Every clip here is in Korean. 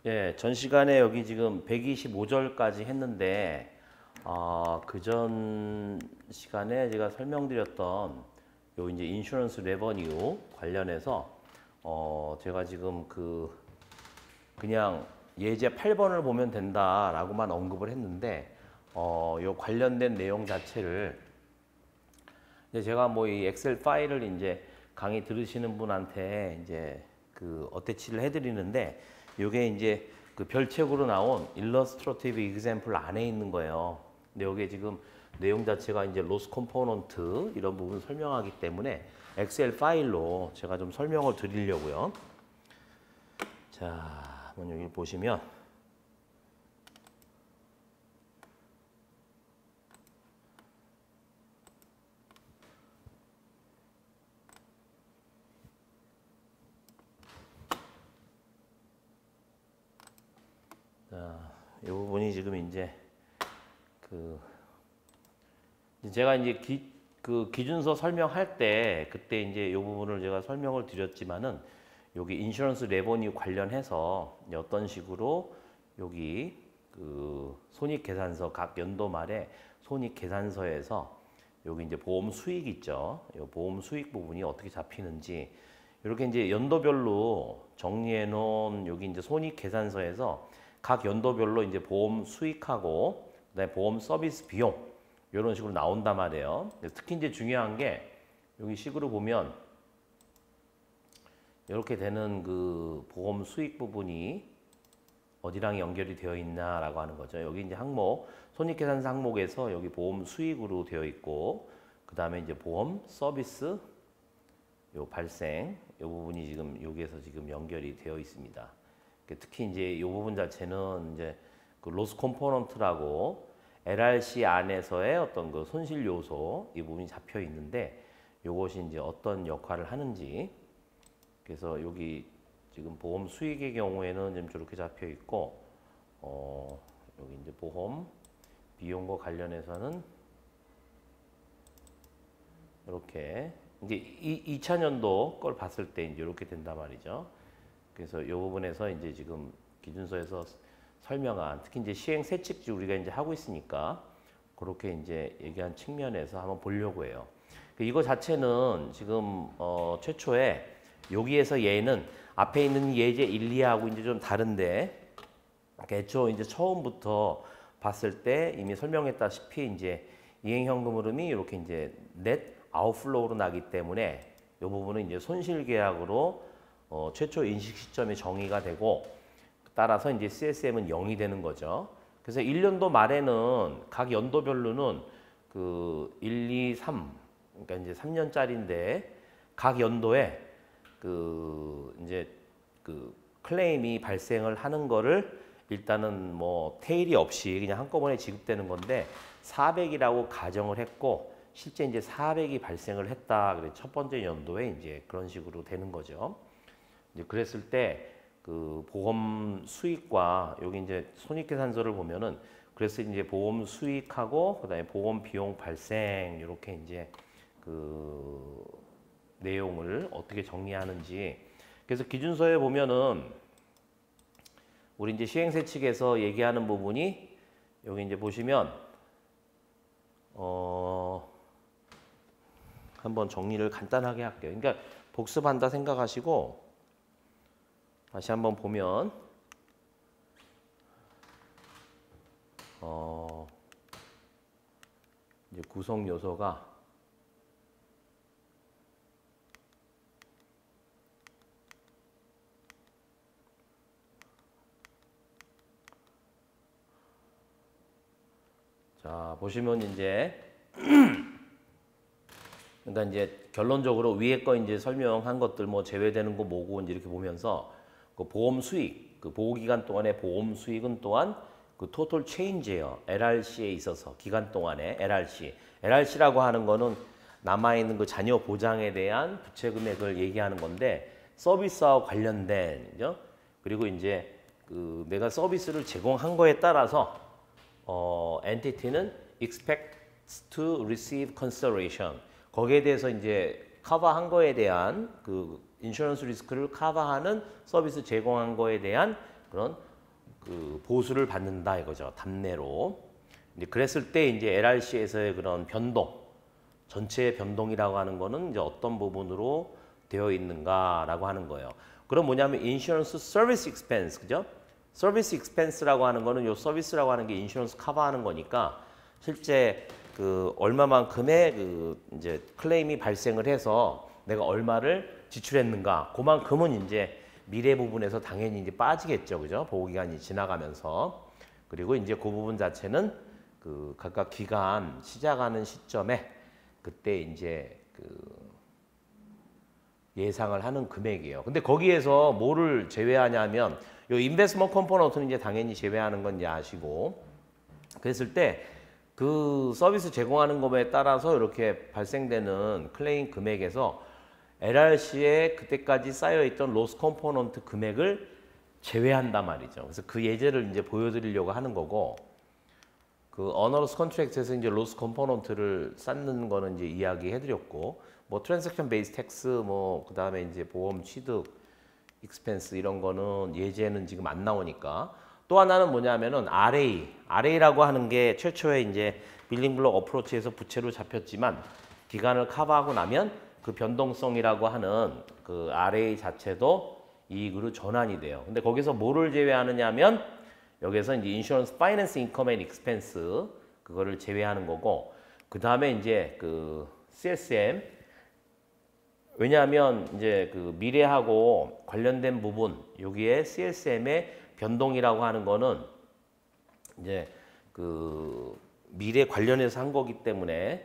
예, 전 시간에 여기 지금 125절까지 했는데, 그 전 시간에 제가 설명드렸던 요 이제 인슈런스 레버뉴 관련해서, 제가 지금 그냥 예제 8번을 보면 된다라고만 언급을 했는데, 요 관련된 내용 자체를 이제 제가 뭐 이 엑셀 파일을 이제 강의 들으시는 분한테 이제 어태치를 해드리는데, 요게 이제 그 별책으로 나온 일러스트레이티브 example 안에 있는 거예요. 근데 여기에 지금 내용 자체가 이제 로스 컴포넌트 이런 부분 설명하기 때문에 엑셀 파일로 제가 좀 설명을 드리려고요. 자, 한번 여기 보시면 이 부분이 지금 이제 제가 이제 기준서 설명할 때 그때 이제 이 부분을 제가 설명을 드렸지만은 여기 인슈런스 레버뉴 관련해서 어떤 식으로 여기 손익계산서 각 연도 말에 손익계산서에서 여기 이제 보험 수익 있죠. 이 보험 수익 부분이 어떻게 잡히는지 이렇게 이제 연도별로 정리해 놓은 여기 이제 손익계산서에서 각 연도별로 이제 보험 수익하고 그다음에 보험 서비스 비용 이런 식으로 나온단 말이에요. 특히 이제 중요한 게 여기 식으로 보면 이렇게 되는 그 보험 수익 부분이 어디랑 연결이 되어 있나라고 하는 거죠. 여기 이제 항목 손익계산서 항목에서 여기 보험 수익으로 되어 있고 그다음에 이제 보험 서비스 요 발생 요 부분이 지금 여기에서 지금 연결이 되어 있습니다. 특히 이제 이 부분 자체는 이제 그 로스 컴포넌트라고 LRC 안에서의 어떤 그 손실 요소 이 부분이 잡혀 있는데 이것이 이제 어떤 역할을 하는지 그래서 여기 지금 보험 수익의 경우에는 지금 저렇게 잡혀 있고 여기 이제 보험 비용과 관련해서는 이렇게 이제 2000년도 걸 봤을 때 이제 이렇게 된단 말이죠. 그래서 이 부분에서 이제 지금 기준서에서 설명한 특히 이제 시행 세칙주 우리가 이제 하고 있으니까 그렇게 이제 얘기한 측면에서 한번 보려고 해요. 이거 자체는 지금 최초에 여기에서 얘는 앞에 있는 예제 1, 2하고 이제 좀 다른데 애초 이제 처음부터 봤을 때 이미 설명했다시피 이제 이행현금 흐름이 이렇게 이제 넷 아웃플로우로 나기 때문에 이 부분은 이제 손실계약으로 최초 인식 시점이 정의가 되고 따라서 이제 CSM은 0이 되는 거죠. 그래서 1년도 말에는 각 연도별로는 1, 2, 3 그러니까 이제 3년짜리인데 각 연도에 이제 클레임이 발생을 하는 거를 일단은 뭐 테일이 없이 그냥 한꺼번에 지급되는 건데 400이라고 가정을 했고 실제 이제 400이 발생을 했다. 그래 첫 번째 연도에 이제 그런 식으로 되는 거죠. 이제 그랬을 때 보험 수익과 여기 이제 손익계산서를 보면은 그래서 이제 보험 수익하고 그다음에 보험 비용 발생 이렇게 이제 내용을 어떻게 정리하는지 그래서 기준서에 보면은 우리 이제 시행세 측에서 얘기하는 부분이 여기 이제 보시면 한번 정리를 간단하게 할게요. 그러니까 복습한다 생각하시고 다시 한번 보면 이제 구성 요소가 자 보시면 이제 그러니까 이제 결론적으로 위에 거 이제 설명한 것들 뭐 제외되는 거 뭐고 이제 이렇게 보면서 그 보험 수익, 그 보호 기간 동안의 보험 수익은 또한 그 토탈 체인지예요. LRC에 있어서 기간 동안에 LRC라고 하는 거는 남아 있는 그 자녀 보장에 대한 부채 금액을 얘기하는 건데 서비스와 관련된 그죠? 그리고 이제 내가 서비스를 제공한 거에 따라서 엔티티는 expects to receive consideration 거기에 대해서 이제 커버한 거에 대한 인슈런스 리스크를 커버하는 서비스 제공한 거에 대한 그런 그 보수를 받는다 이거죠. 답례로. 이제 그랬을 때 이제 LRC에서의 그런 변동, 전체의 변동이라고 하는 거는 이제 어떤 부분으로 되어 있는가라고 하는 거예요. 그럼 뭐냐면 인슈런스 서비스 익스펜스, 그죠? 서비스 익스펜스라고 하는 거는 요 서비스라고 하는 게 인슈런스 커버하는 거니까 실제 그 얼마만큼의 그 이제 클레임이 발생을 해서 내가 얼마를 지출했는가, 그만큼은 이제 미래 부분에서 당연히 이제 빠지겠죠, 그죠? 보호기간이 지나가면서. 그리고 이제 그 부분 자체는 그 각각 기간 시작하는 시점에 그때 이제 그 예상을 하는 금액이에요. 근데 거기에서 뭐를 제외하냐면 요 인베스트먼트 컴포넌트는 이제 당연히 제외하는 건 이제 아시고, 그랬을 때 그 서비스 제공하는 것에 따라서 이렇게 발생되는 클레임 금액에서 LRC에 그때까지 쌓여있던 로스 컴포넌트 금액을 제외한단 말이죠. 그래서 그 예제를 이제 보여드리려고 하는 거고, 그 어너러스 컨트랙트에서 이제 로스 컴포넌트를 쌓는 거는 이제 이야기해드렸고, 뭐 트랜잭션 베이스 텍스, 뭐 그다음에 이제 보험 취득 익스펜스 이런 거는 예제는 지금 안 나오니까. 또 하나는 뭐냐면은 RA라고 하는 게 최초에 이제 빌딩 블록 어프로치에서 부채로 잡혔지만 기간을 커버하고 나면 그 변동성이라고 하는 그 RA 자체도 이익으로 전환이 돼요. 근데 거기서 뭐를 제외하느냐면 여기서 이제 인슈런스 파이낸스 인컴 앤 익스펜스 그거를 제외하는 거고, 그 다음에 이제 그 CSM, 왜냐하면 이제 그 미래하고 관련된 부분 여기에 CSM의 변동이라고 하는 거는 이제 그 미래 관련해서 한 거기 때문에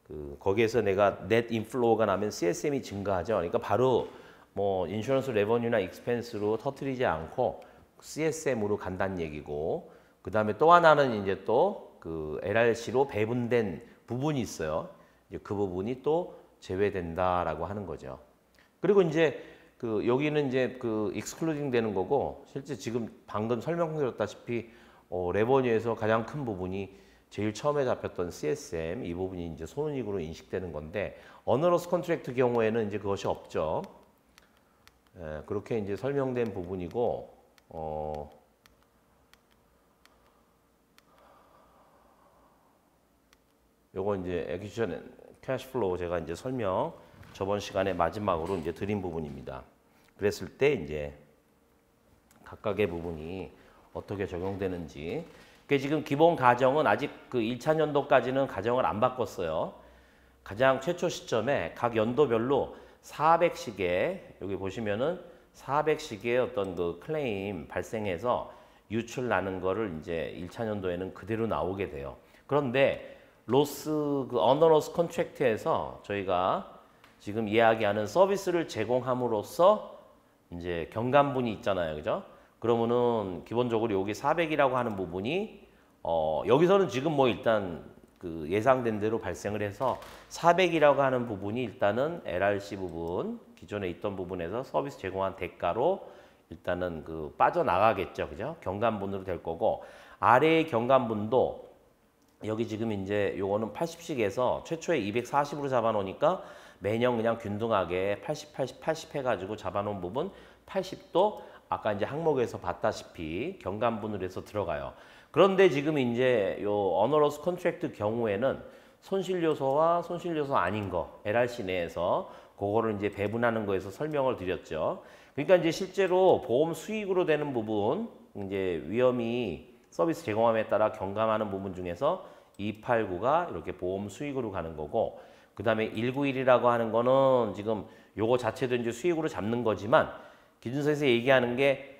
그 거기에서 내가 넷 인플로우가 나면 CSM이 증가하죠. 그러니까 바로 뭐 인슈런스 레버뉴나 익스펜스로 터트리지 않고 CSM으로 간다는 얘기고, 그 다음에 또 하나는 이제 또 그 LRC로 배분된 부분이 있어요. 이제 그 부분이 또 제외된다라고 하는 거죠. 그리고 이제 그 여기는 이제 그 익스클루딩 되는 거고, 실제 지금 방금 설명드렸다시피 레버뉴에서 가장 큰 부분이 제일 처음에 잡혔던 CSM 이 부분이 이제 손익으로 인식되는 건데, 어너러스 컨트랙트 경우에는 이제 그것이 없죠. 예, 그렇게 이제 설명된 부분이고, 요거 이제 액퀴지션 캐시플로우 제가 이제 설명 저번 시간에 마지막으로 이제 드린 부분입니다. 그랬을 때 이제 각각의 부분이 어떻게 적용되는지. 그 지금 기본 가정은 아직 그 1차 년도까지는 가정을 안 바꿨어요. 가장 최초 시점에 각 연도별로 400씩의, 여기 보시면은 400씩의 어떤 그 클레임 발생해서 유출 나는 거를 이제 1차 년도에는 그대로 나오게 돼요. 그런데 그 어너러스 컨트랙트에서 저희가 지금 이야기하는 서비스를 제공함으로써 이제 경감분이 있잖아요, 그죠? 그러면은 기본적으로 여기 400이라고 하는 부분이 여기서는 지금 뭐 일단 그 예상된 대로 발생을 해서 400이라고 하는 부분이 일단은 LRC 부분, 기존에 있던 부분에서 서비스 제공한 대가로 일단은 그 빠져나가겠죠, 그죠? 경감분으로 될 거고, 아래의 경감분도 여기 지금 이제 요거는 80씩에서 최초에 240으로 잡아놓으니까 매년 그냥 균등하게 80, 80, 80 해가지고 잡아놓은 부분 80도 아까 이제 항목에서 봤다시피 경감분으로 해서 들어가요. 그런데 지금 이제 요 어너러스 컨트랙트 경우에는 손실 요소와 손실 요소 아닌 거 LRC 내에서 그거를 이제 배분하는 거에서 설명을 드렸죠. 그러니까 이제 실제로 보험 수익으로 되는 부분, 이제 위험이 서비스 제공함에 따라 경감하는 부분 중에서 289가 이렇게 보험 수익으로 가는 거고, 그 다음에 191이라고 하는 거는 지금 요거 자체도 이제 수익으로 잡는 거지만 기준서에서 얘기하는 게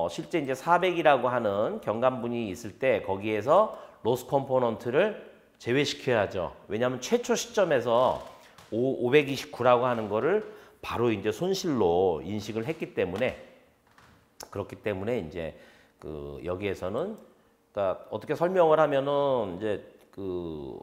실제 이제 400이라고 하는 경감분이 있을 때 거기에서 로스 컴포넌트를 제외시켜야죠. 왜냐하면 최초 시점에서 529라고 하는 거를 바로 이제 손실로 인식을 했기 때문에, 그렇기 때문에 이제 그 여기에서는 그러니까 어떻게 설명을 하면은 이제 그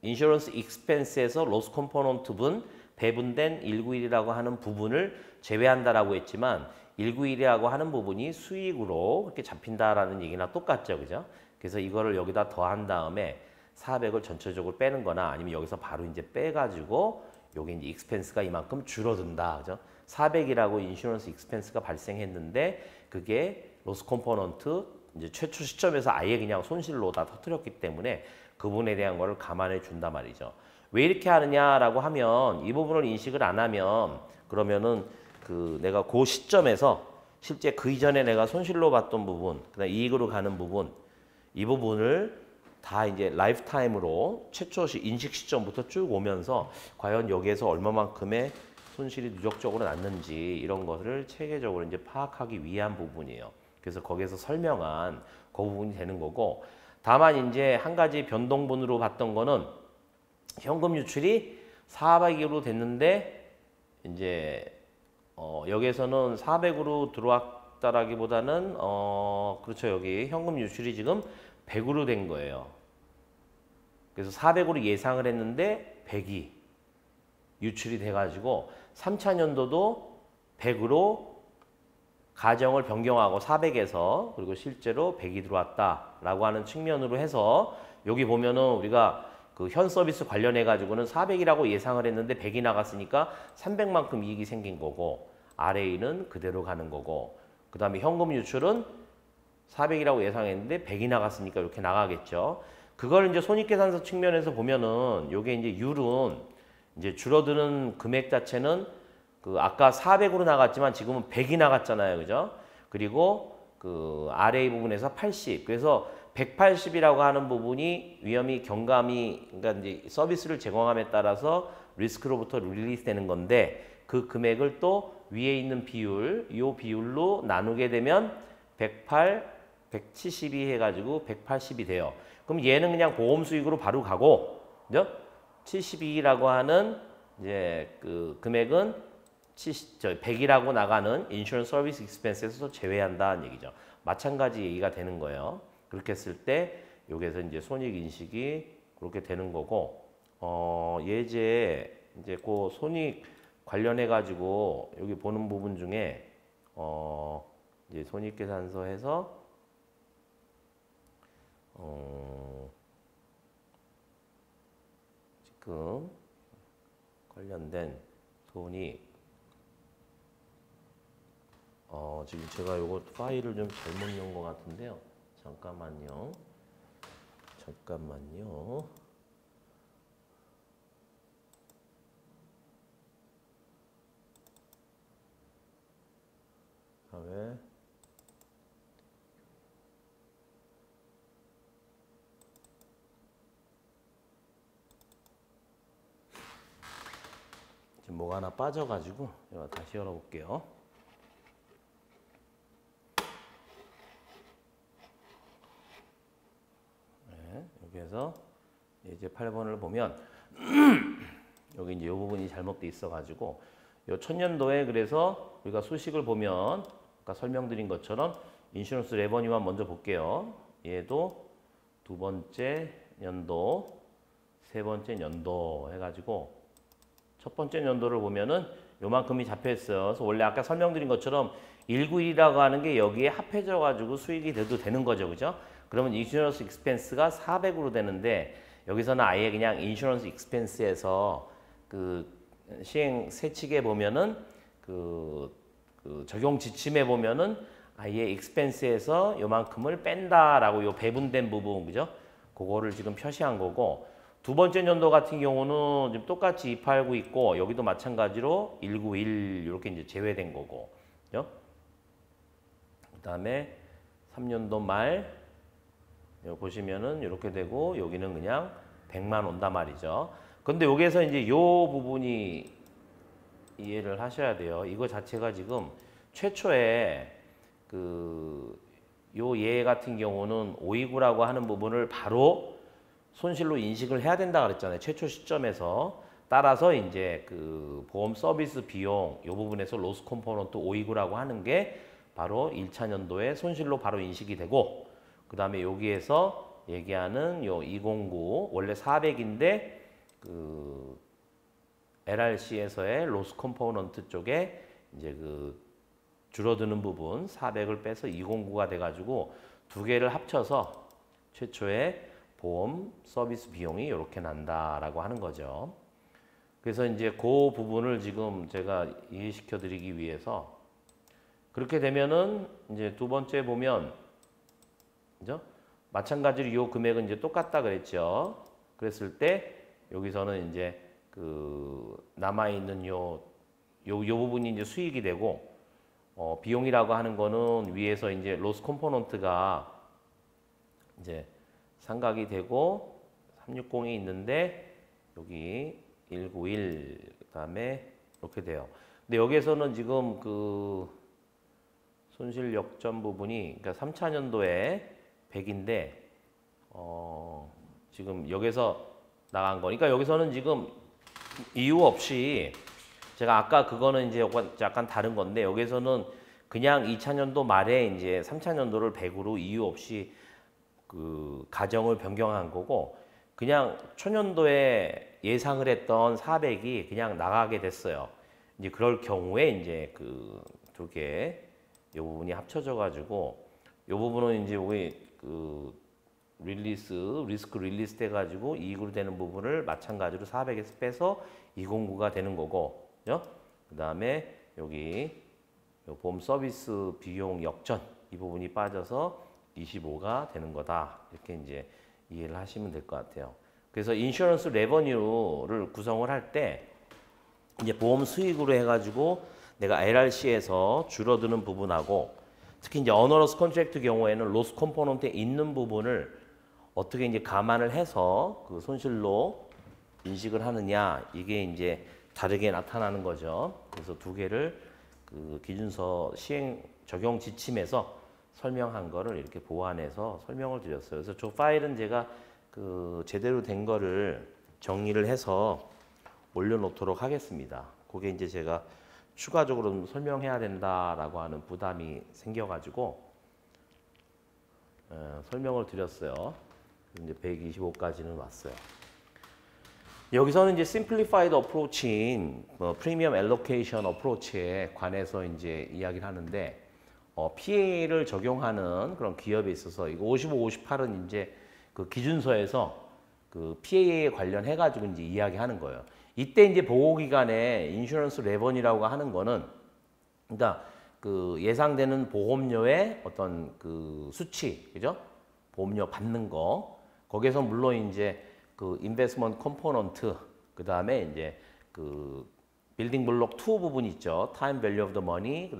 인슈런스 익스펜스에서 로스 컴포넌트 분 배분된 191이라고 하는 부분을 제외한다라고 했지만 191이라고 하는 부분이 수익으로 그렇게 잡힌다라는 얘기나 똑같죠, 그죠? 그래서 이거를 여기다 더한 다음에 400을 전체적으로 빼는 거나 아니면 여기서 바로 이제 빼가지고 여기 이제 익스펜스가 이만큼 줄어든다, 그죠? 400이라고 인슈런스 익스펜스가 발생했는데 그게 로스 컴포넌트 이제 최초 시점에서 아예 그냥 손실로 다 터뜨렸기 때문에 그 부분에 대한 거를 감안해 준단 말이죠. 왜 이렇게 하느냐라고 하면 이 부분을 인식을 안 하면 그러면은 그 내가 그 시점에서 실제 그 이전에 내가 손실로 봤던 부분, 그다음 이익으로 가는 부분, 이 부분을 다 이제 라이프 타임으로 최초 인식 시점부터 쭉 오면서 과연 여기에서 얼마만큼의 손실이 누적적으로 났는지 이런 것을 체계적으로 이제 파악하기 위한 부분이에요. 그래서 거기에서 설명한 그 부분이 되는 거고, 다만 이제 한 가지 변동분으로 봤던 거는 현금 유출이 400으로 됐는데 이제 여기에서는 400으로 들어왔다라기보다는 그렇죠. 여기 현금 유출이 지금 100으로 된 거예요. 그래서 400으로 예상을 했는데 100이 유출이 돼가지고 3차년도도 100으로 가정을 변경하고 400에서 그리고 실제로 100이 들어왔다라고 하는 측면으로 해서 여기 보면은 우리가 그 현 서비스 관련해 가지고는 400이라고 예상을 했는데 100이 나갔으니까 300만큼 이익이 생긴 거고 RA는 그대로 가는 거고 그 다음에 현금 유출은 400이라고 예상했는데 100이 나갔으니까 이렇게 나가겠죠. 그걸 이제 손익계산서 측면에서 보면은 요게 이제 율은 이제 줄어드는 금액 자체는 그 아까 400으로 나갔지만 지금은 100이 나갔잖아요. 그죠? 그리고 그 RA 부분에서 80. 그래서 180이라고 하는 부분이 위험이 경감이 그러니까 이제 서비스를 제공함에 따라서 리스크로부터 릴리스 되는 건데 그 금액을 또 위에 있는 비율, 이 비율로 나누게 되면 108, 172 해가지고 180이 돼요. 그럼 얘는 그냥 보험 수익으로 바로 가고, 그죠? 72라고 하는 이제 그 금액은 100이라고 나가는 인슈런스 서비스 익스펜스에서 제외한다는 얘기죠. 마찬가지 얘기가 되는 거예요. 그렇게 했을 때 여기에서 이제 손익 인식이 그렇게 되는 거고, 예제 이제 그 손익 관련해 가지고 여기 보는 부분 중에 이제 손익계산서에서 지금 관련된 손익 지금 제가 요거 파일을 좀 잘못 넣은 것 같은데요. 잠깐만요. 다음에 지금 뭐가 하나 빠져가지고 제가 다시 열어볼게요. 네, 여기에서 이제 8번을 보면 여기 이제 이 부분이 잘못돼 있어가지고 요 천년도에 그래서 우리가 수식을 보면 아까 설명드린 것처럼 인슈런스 레버뉴만 먼저 볼게요. 얘도 두 번째 연도, 세 번째 연도 해가지고 첫 번째 연도를 보면은 요만큼이 잡혀 있어요. 그래서 원래 아까 설명드린 것처럼 191이라고 하는 게 여기에 합해져 가지고 수익이 돼도 되는 거죠. 그죠? 그러면 인슈런스 익스펜스가 400으로 되는데 여기서는 아예 그냥 인슈런스 익스펜스에서 그 시행 세칙에 보면은 그 적용 지침에 보면은 아예 익스펜스에서 요만큼을 뺀다라고 요 배분된 부분 그죠? 그거를 지금 표시한 거고 두 번째 연도 같은 경우는 지금 똑같이 289 있고 여기도 마찬가지로 191 이렇게 이제 제외된 거고 그죠? 그다음에 3년도 말 여기 보시면은 이렇게 되고 여기는 그냥 100만 온단 말이죠. 근데 여기에서 이제 요 부분이 이해를 하셔야 돼요. 이거 자체가 지금 최초에 요 예 같은 경우는 529라고 하는 부분을 바로 손실로 인식을 해야 된다 그랬잖아요. 최초 시점에서. 따라서 이제 그 보험 서비스 비용 요 부분에서 로스 컴포넌트 529라고 하는 게 바로 1차 년도에 손실로 바로 인식이 되고 그다음에 여기에서 얘기하는 요 209 원래 400인데 그 LRC에서의 로스 컴포넌트 쪽에 이제 그 줄어드는 부분 400을 빼서 209가 돼가지고 두 개를 합쳐서 최초의 보험 서비스 비용이 이렇게 난다라고 하는 거죠. 그래서 이제 그 부분을 지금 제가 이해시켜 드리기 위해서 그렇게 되면은 이제 두 번째 보면 그죠? 마찬가지로 이 금액은 이제 똑같다 그랬죠. 그랬을 때 여기서는 이제 그 남아 있는 요 부분이 이제 수익이 되고 비용이라고 하는 거는 위에서 이제 로스 컴포넌트가 이제 삼각이 되고 360이 있는데 여기 191 그다음에 이렇게 돼요. 근데 여기에서는 지금 그 손실 역전 부분이 그러니까 3차년도에 100인데 지금 여기서 나간 거니까 여기서는 지금 이유 없이 제가 아까 그거는 이제 약간 다른 건데 여기서는 그냥 2차년도 말에 이제 3차년도를 100으로 이유 없이 그 가정을 변경한 거고 그냥 초년도에 예상을 했던 400이 그냥 나가게 됐어요. 이제 그럴 경우에 이제 그 두 개 이 부분이 합쳐져 가지고 이 부분은 이제 우리 그 리스크 릴리스 돼 가지고 이익으로 되는 부분을 마찬가지로 400에서 빼서 209가 되는 거고, 그 다음에 여기 보험 서비스 비용 역전 이 부분이 빠져서 25가 되는 거다. 이렇게 이제 이해를 하시면 될 것 같아요. 그래서 인슈런스 레버뉴를 구성을 할 때 이제 보험 수익으로 해가지고 내가 LRC에서 줄어드는 부분하고 특히 이제 어너러스 컨트랙트 경우에는 로스 컴포넌트에 있는 부분을 어떻게 이제 감안을 해서 그 손실로 인식을 하느냐 이게 이제 다르게 나타나는 거죠. 그래서 두 개를 그 기준서 시행 적용 지침에서 설명한 거를 이렇게 보완해서 설명을 드렸어요. 그래서 저 파일은 제가 그 제대로 된 거를 정리를 해서 올려놓도록 하겠습니다. 그게 이제 제가 추가적으로 설명해야 된다라고 하는 부담이 생겨가지고 설명을 드렸어요. 이제 125까지는 왔어요. 여기서는 이제 simplified approach인 프리미엄 알로케이션 어프로치에 관해서 이제 이야기를 하는데 PA를 적용하는 그런 기업에 있어서 이거 55, 58은 이제 그 기준서에서 그 PA에 관련해 가지고 이제 이야기하는 거예요. 이때 이제 보호 기간에 인슈런스 레버니라고 하는 거는 그러니까 그 예상되는 보험료의 어떤 그 수치, 그죠? 보험료 받는 거 거기에서 물론 이제 그 인베스트먼트 컴포넌트 그다음에 이제 그 빌딩 블록 2 부분 있죠. 타임 밸류 오브 더 머니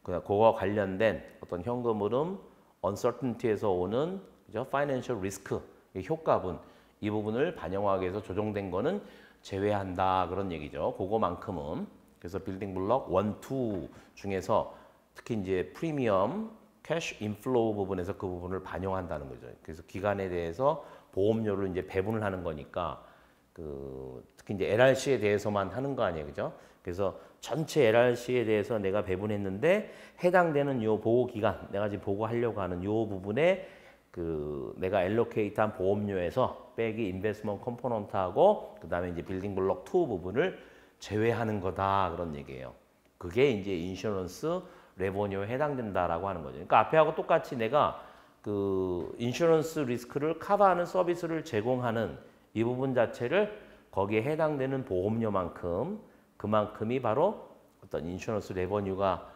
그거와 관련된 어떤 현금 흐름, 언서튼티에서 오는 그죠? 파이낸셜 리스크 효과분 이 부분을 반영하기 위해서 조정된 거는 제외한다 그런 얘기죠. 그거만큼은 그래서 빌딩 블록 1, 2 중에서 특히 이제 프리미엄 캐시 인플로우 부분에서 그 부분을 반영한다는 거죠. 그래서 기간에 대해서 보험료를 이제 배분을 하는 거니까 그 특히 이제 LRC에 대해서만 하는 거 아니에요, 그죠? 그래서 전체 LRC에 대해서 내가 배분했는데 해당되는 요 보호 기간, 내가 지금 보고하려고 하는 요 부분에 그 내가 엘로케이트한 보험료에서 빼기 인베스트먼트 컴포넌트하고 그다음에 이제 빌딩 블록 2 부분을 제외하는 거다 그런 얘기예요. 그게 이제 인슈런스 레버뉴에 해당된다라고 하는 거죠. 그러니까 앞에하고 똑같이 내가 그 인슈런스 리스크를 커버하는 서비스를 제공하는 이 부분 자체를 거기에 해당되는 보험료만큼 그만큼이 바로 어떤 인슈런스 레버뉴가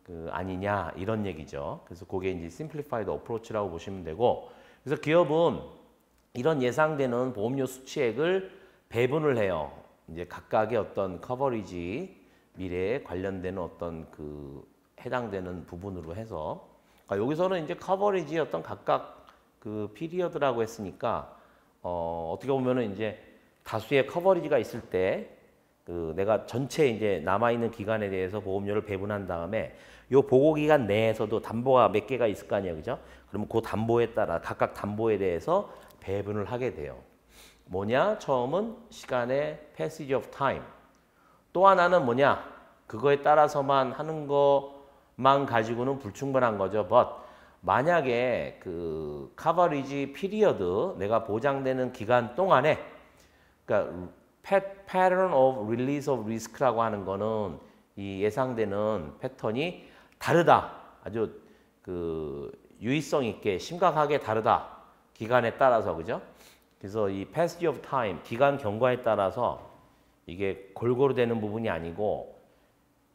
그 아니냐 이런 얘기죠. 그래서 그게 이제 심플리파이드 어프로치라고 보시면 되고 그래서 기업은 이런 예상되는 보험료 수치액을 배분을 해요. 이제 각각의 어떤 커버리지 미래에 관련되는 어떤 그 해당되는 부분으로 해서 그러니까 여기서는 이제 커버리지의 어떤 각각 그 피리어드라고 했으니까 어떻게 보면은 이제 다수의 커버리지가 있을 때 그 내가 전체 이제 남아 있는 기간에 대해서 보험료를 배분한 다음에 요 보고 기간 내에서도 담보가 몇 개가 있을 거 아니에요, 그죠? 그러면 그 담보에 따라 각각 담보에 대해서 배분을 하게 돼요. 뭐냐? 처음은 시간의 passage of time. 또 하나는 뭐냐? 그거에 따라서만 하는 것만 가지고는 불충분한 거죠. But 만약에 그 coverage period 내가 보장되는 기간 동안에 그러니까 pattern of release of risk라고 하는 거는 이 예상되는 패턴이 다르다. 아주 그 유의성 있게 심각하게 다르다. 기간에 따라서 그죠? 그래서 이 passage of time 기간 경과에 따라서 이게 골고루 되는 부분이 아니고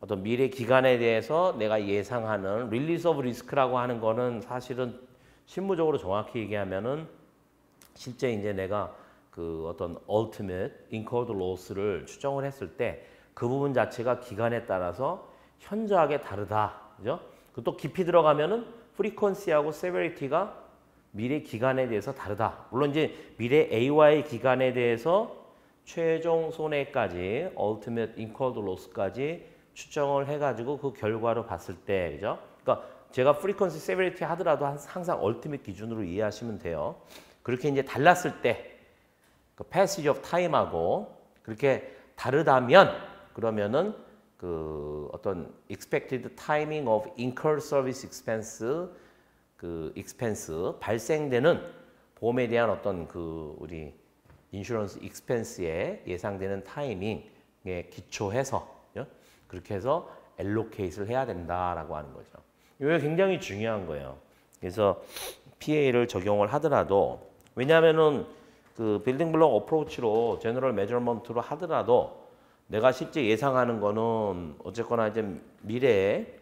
어떤 미래 기간에 대해서 내가 예상하는 릴리스 오브 리스크라고 하는 거는 사실은 실무적으로 정확히 얘기하면은 실제 이제 내가 그 어떤 ultimate incurred loss를 추정을 했을 때 그 부분 자체가 기간에 따라서 현저하게 다르다. 그죠? 또 깊이 들어가면은 frequency하고 severity가 미래 기간에 대해서 다르다. 물론 이제 미래 AY 기간에 대해서 최종 손해까지 ultimate incurred loss까지 추정을 해가지고 그 결과로 봤을 때, 그죠? 그러니까 제가 frequency, severity 하더라도 항상 ultimate 기준으로 이해하시면 돼요. 그렇게 이제 달랐을 때, 그 passage of time하고 그렇게 다르다면 그러면은 그 어떤 expected timing of incurred service expense 그 expense 발생되는 보험에 대한 어떤 그 우리 인슈런스 익스펜스에 예상되는 타이밍에 기초해서 그렇게 해서 allocate를 해야 된다라고 하는 거죠. 이게 굉장히 중요한 거예요. 그래서 PA를 적용을 하더라도 왜냐하면은 그 빌딩 블록 어프로치로 제너럴 메저먼트로 하더라도 내가 실제 예상하는 거는 어쨌거나 이제 미래에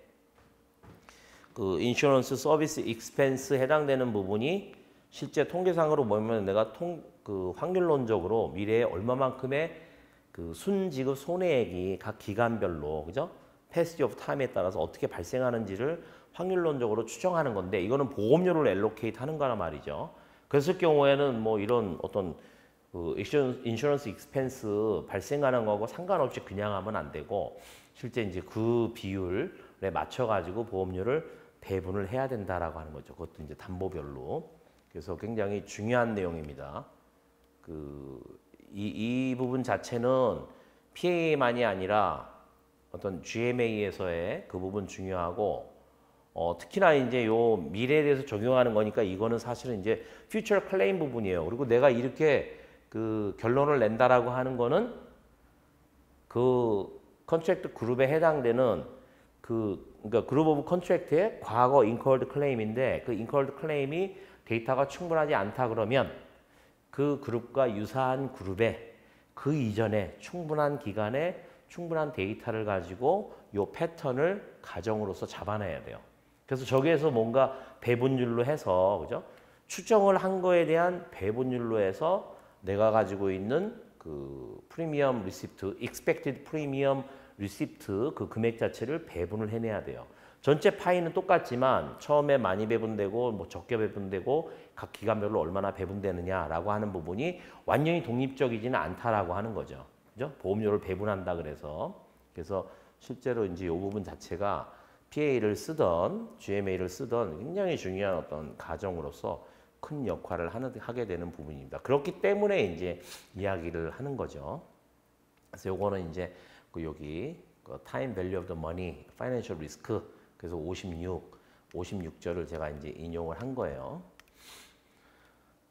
그 인슈런스 서비스 익스펜스 해당되는 부분이 실제 통계상으로 보면 내가 그 확률론적으로 미래에 얼마만큼의 그 순지급 손해액이 각 기간별로 그죠? 패스지 오브 타임에 따라서 어떻게 발생하는지를 확률론적으로 추정하는 건데 이거는 보험료를 엘로케이트 하는 거란 말이죠. 그랬을 경우에는 뭐 이런 어떤 그 인슈런스 익스펜스 발생하는 거하고 상관없이 그냥 하면 안 되고 실제 이제 그 비율에 맞춰 가지고 보험료를 배분을 해야 된다라고 하는 거죠. 그것도 이제 담보별로. 그래서 굉장히 중요한 내용입니다. 이 부분 자체는 PA만이 아니라 어떤 GMA에서의 그 부분 중요하고 특히나 이제 요 미래에 대해서 적용하는 거니까 이거는 사실은 이제 퓨처 클레임 부분이에요. 그리고 내가 이렇게 그 결론을 낸다라고 하는 거는 그 컨트랙트 그룹에 해당되는 그러니까 그룹 오브 컨트랙트의 과거 인커드 클레임인데 그 인커드 클레임이 데이터가 충분하지 않다 그러면 그 그룹과 유사한 그룹에 그 이전에 충분한 기간에 충분한 데이터를 가지고 요 패턴을 가정으로서 잡아내야 돼요. 그래서 저기에서 뭔가 배분율로 해서 그죠? 추정을 한 거에 대한 배분율로 해서 내가 가지고 있는 그 프리미엄 리시프트, expected 프리미엄 리시프트 그 금액 자체를 배분을 해내야 돼요. 전체 파이는 똑같지만 처음에 많이 배분되고 뭐 적게 배분되고 각 기간별로 얼마나 배분되느냐라고 하는 부분이 완전히 독립적이지는 않다라고 하는 거죠. 그죠? 보험료를 배분한다 그래서 실제로 이제 이 부분 자체가 PA를 쓰던 GMA를 쓰던 굉장히 중요한 어떤 가정으로서 큰 역할을 하게 되는 부분입니다. 그렇기 때문에 이제 이야기를 하는 거죠. 그래서 요거는 이제 그 여기 그 time value of the money, financial risk 그래서 56절을 제가 이제 인용을 한 거예요.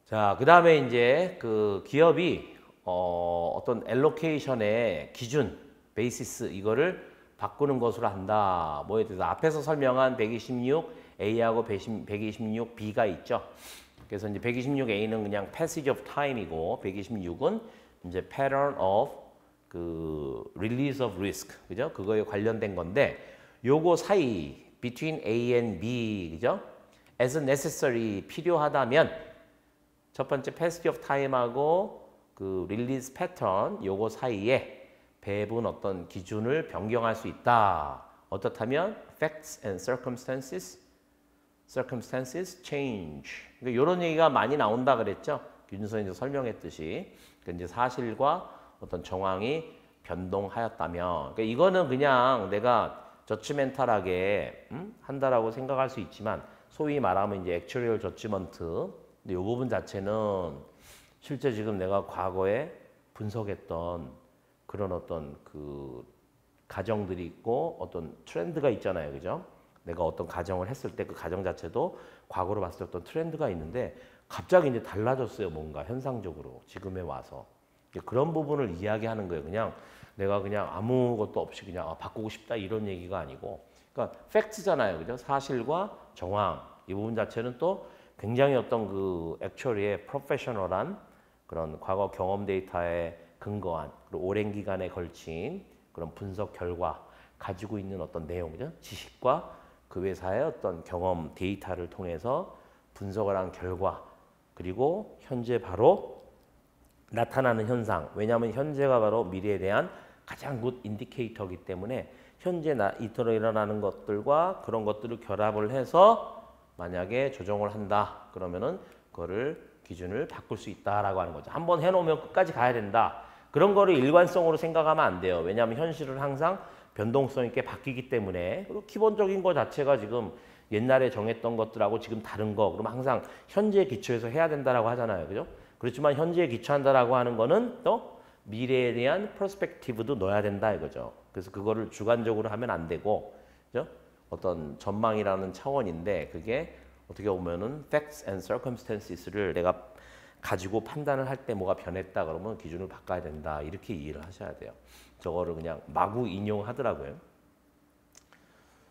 자, 그다음에 이제 그 기업이 어떤 allocation의 기준, 베이시스 이거를 바꾸는 것으로 한다. 뭐에 대해서 앞에서 설명한 126A하고 126B가 있죠. 그래서 이제 126A는 그냥 passage of time이고 126은 이제 pattern of 그 release of risk. 그죠? 그거에 관련된 건데 요거 사이 between A and B 그죠? as necessary 필요하다면 첫 번째 passage of time하고 그 release pattern 요거 사이에 배분 어떤 기준을 변경할 수 있다. 어떻다면 facts and circumstances change. 그러니까 이런 얘기가 많이 나온다 그랬죠. 윤선이 설명했듯이 그러니까 이제 사실과 어떤 정황이 변동하였다면 그러니까 이거는 그냥 내가 저치멘탈하게 한다라고 생각할 수 있지만 소위 말하면 이제 액츄리얼 저치먼트 근데 이 부분 자체는 실제 지금 내가 과거에 분석했던 그런 어떤 그 가정들이 있고 어떤 트렌드가 있잖아요. 그죠? 내가 어떤 가정을 했을 때 그 가정 자체도 과거로 봤을 때 어떤 트렌드가 있는데 갑자기 이제 달라졌어요. 뭔가 현상적으로 지금에 와서. 그런 부분을 이야기하는 거예요. 그냥 내가 그냥 아무것도 없이 그냥 바꾸고 싶다 이런 얘기가 아니고 그러니까 팩트잖아요. 그죠? 사실과 정황 이 부분 자체는 또 굉장히 어떤 그 액츄얼리의 프로페셔널한 그런 과거 경험 데이터에 근거한 그리고 오랜 기간에 걸친 그런 분석 결과 가지고 있는 어떤 내용이죠. 지식과 그 회사의 어떤 경험, 데이터를 통해서 분석을 한 결과 그리고 현재 바로 나타나는 현상. 왜냐하면 현재가 바로 미래에 대한 가장 굿 인디케이터이기 때문에 현재 일어나는 것들과 그런 것들을 결합을 해서 만약에 조정을 한다. 그러면은 그거를 기준을 바꿀 수 있다라고 하는 거죠. 한번 해놓으면 끝까지 가야 된다. 그런 거를 일관성으로 생각하면 안 돼요. 왜냐하면 현실은 항상 변동성 있게 바뀌기 때문에 그리고 기본적인 거 자체가 지금 옛날에 정했던 것들하고 지금 다른 거 그럼 항상 현재 기초에서 해야 된다라고 하잖아요. 그죠? 그렇지만 현재에 기초한다라고 하는 거는 또 미래에 대한 퍼스펙티브도 넣어야 된다 이거죠. 그래서 그거를 주관적으로 하면 안 되고 그죠? 어떤 전망이라는 차원인데 그게 어떻게 보면은 facts and circumstances를 내가 가지고 판단을 할 때 뭐가 변했다 그러면 기준을 바꿔야 된다 이렇게 이해를 하셔야 돼요. 저거를 그냥 마구 인용하더라고요.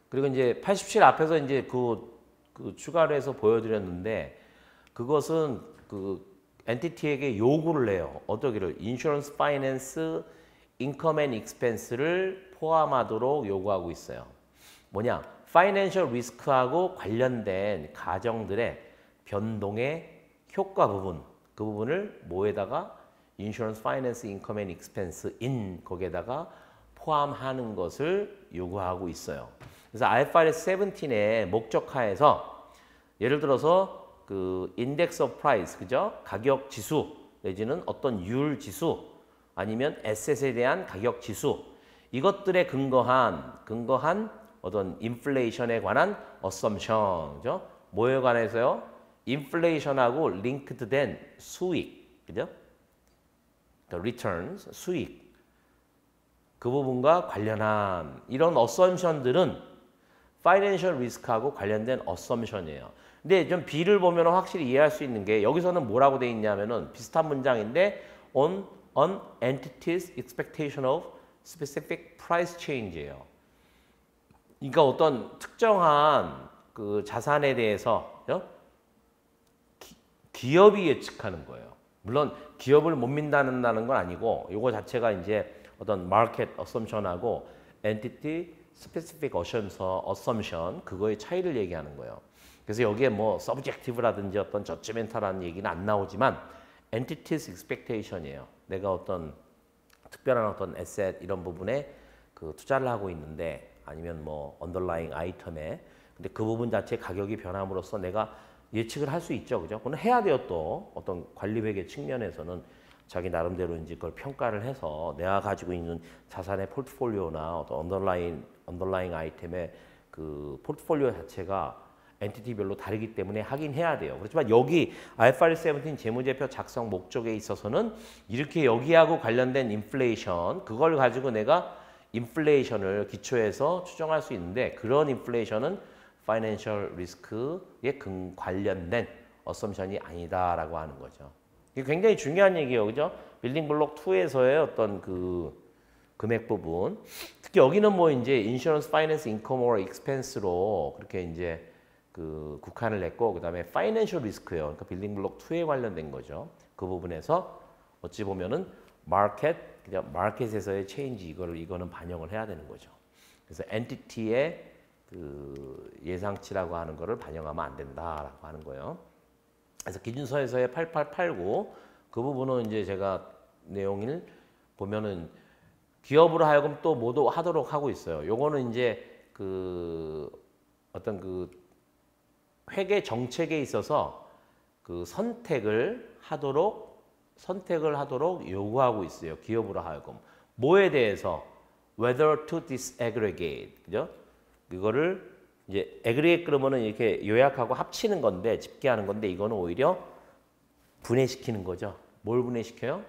그리고 이제 87 앞에서 이제 그 추가로 해서 보여드렸는데 그것은 그 엔티티에게 요구를 해요. 어떠기를 인슈런스 파이낸스 인컴 앤 익스펜스를 포함하도록 요구하고 있어요. 뭐냐? 파이낸셜 리스크하고 관련된 가정들의 변동의 효과 부분 그 부분을 뭐에다가 인슈런스 파이낸스 인컴 앤 익스펜스 인 거기에다가 포함하는 것을 요구하고 있어요. 그래서 IFRS 17의 목적하에서 예를 들어서 그 인덱스 오브 프라이스 그죠? 가격 지수 내지는 어떤 율 지수 아니면 에셋에 대한 가격 지수 이것들에 근거한 어떤 인플레이션에 관한 어썸션 그죠? 뭐에 관해서요? 인플레이션하고 링크드된 수익 그죠? returns 수익 그 부분과 관련한 이런 어썸션들은 파이낸셜 리스크하고 관련된 어썸션이에요. 근데 좀 B를 보면 확실히 이해할 수 있는 게 여기서는 뭐라고 돼 있냐면은 비슷한 문장인데 on an entity's expectation of specific price change예요. 그러니까 어떤 특정한 그 자산에 대해서 기업이 예측하는 거예요. 물론 기업을 못 믿는다는 건 아니고 이거 자체가 이제 어떤 마켓 어썸션하고 엔티티 스페시픽 어썸션 그거의 차이를 얘기하는 거예요. 그래서 여기에 뭐 서브젝티브라든지 어떤 저지멘탈한 얘기는 안 나오지만 entities expectation이에요. 내가 어떤 특별한 어떤 에셋 이런 부분에 그 투자를 하고 있는데 아니면 뭐 언더라잉 아이템에 근데 그 부분 자체 가격이 변함으로써 내가 예측을 할 수 있죠. 그죠? 그건 해야 돼요. 또 어떤 관리회계 측면에서는 자기 나름대로 이제 그걸 평가를 해서 내가 가지고 있는 자산의 포트폴리오나 어떤 언더라잉 아이템의 그 포트폴리오 자체가 엔티티별로 다르기 때문에 하긴 해야 돼요. 그렇지만 여기 IFRS 17 재무제표 작성 목적에 있어서는 이렇게 여기하고 관련된 인플레이션 그걸 가지고 내가 인플레이션을 기초해서 추정할 수 있는데 그런 인플레이션은 파이낸셜 리스크에 관련된 어썸션이 아니다라고 하는 거죠. 이게 굉장히 중요한 얘기예요. 그죠? 빌딩 블록 2에서의 어떤 그 금액 부분. 특히 여기는 뭐 이제 인슈런스 파이낸스 인컴 or 익스펜스로 그렇게 이제 그 국한을 냈고 그다음에 파이낸셜 리스크예요. 그러니까 빌딩 블록 2에 관련된 거죠. 그 부분에서 어찌 보면은 마켓에서의 체인지 이거는 반영을 해야 되는 거죠. 그래서 엔티티의 그 예상치라고 하는 거를 반영하면 안 된다라고 하는 거예요. 그래서 기준서에서의 8889 그 부분은 이제 제가 내용을 보면은 기업으로 하여금 또 모두 하도록 하고 있어요. 요거는 이제 그 어떤 그 회계 정책에 있어서 그 선택을 하도록 요구하고 있어요. 기업으로 하여금 뭐에 대해서 whether to disaggregate 그죠? 이거를 이제 aggregate 그러면은 이렇게 요약하고 합치는 건데 집계하는 건데 이거는 오히려 분해시키는 거죠. 뭘 분해시켜요?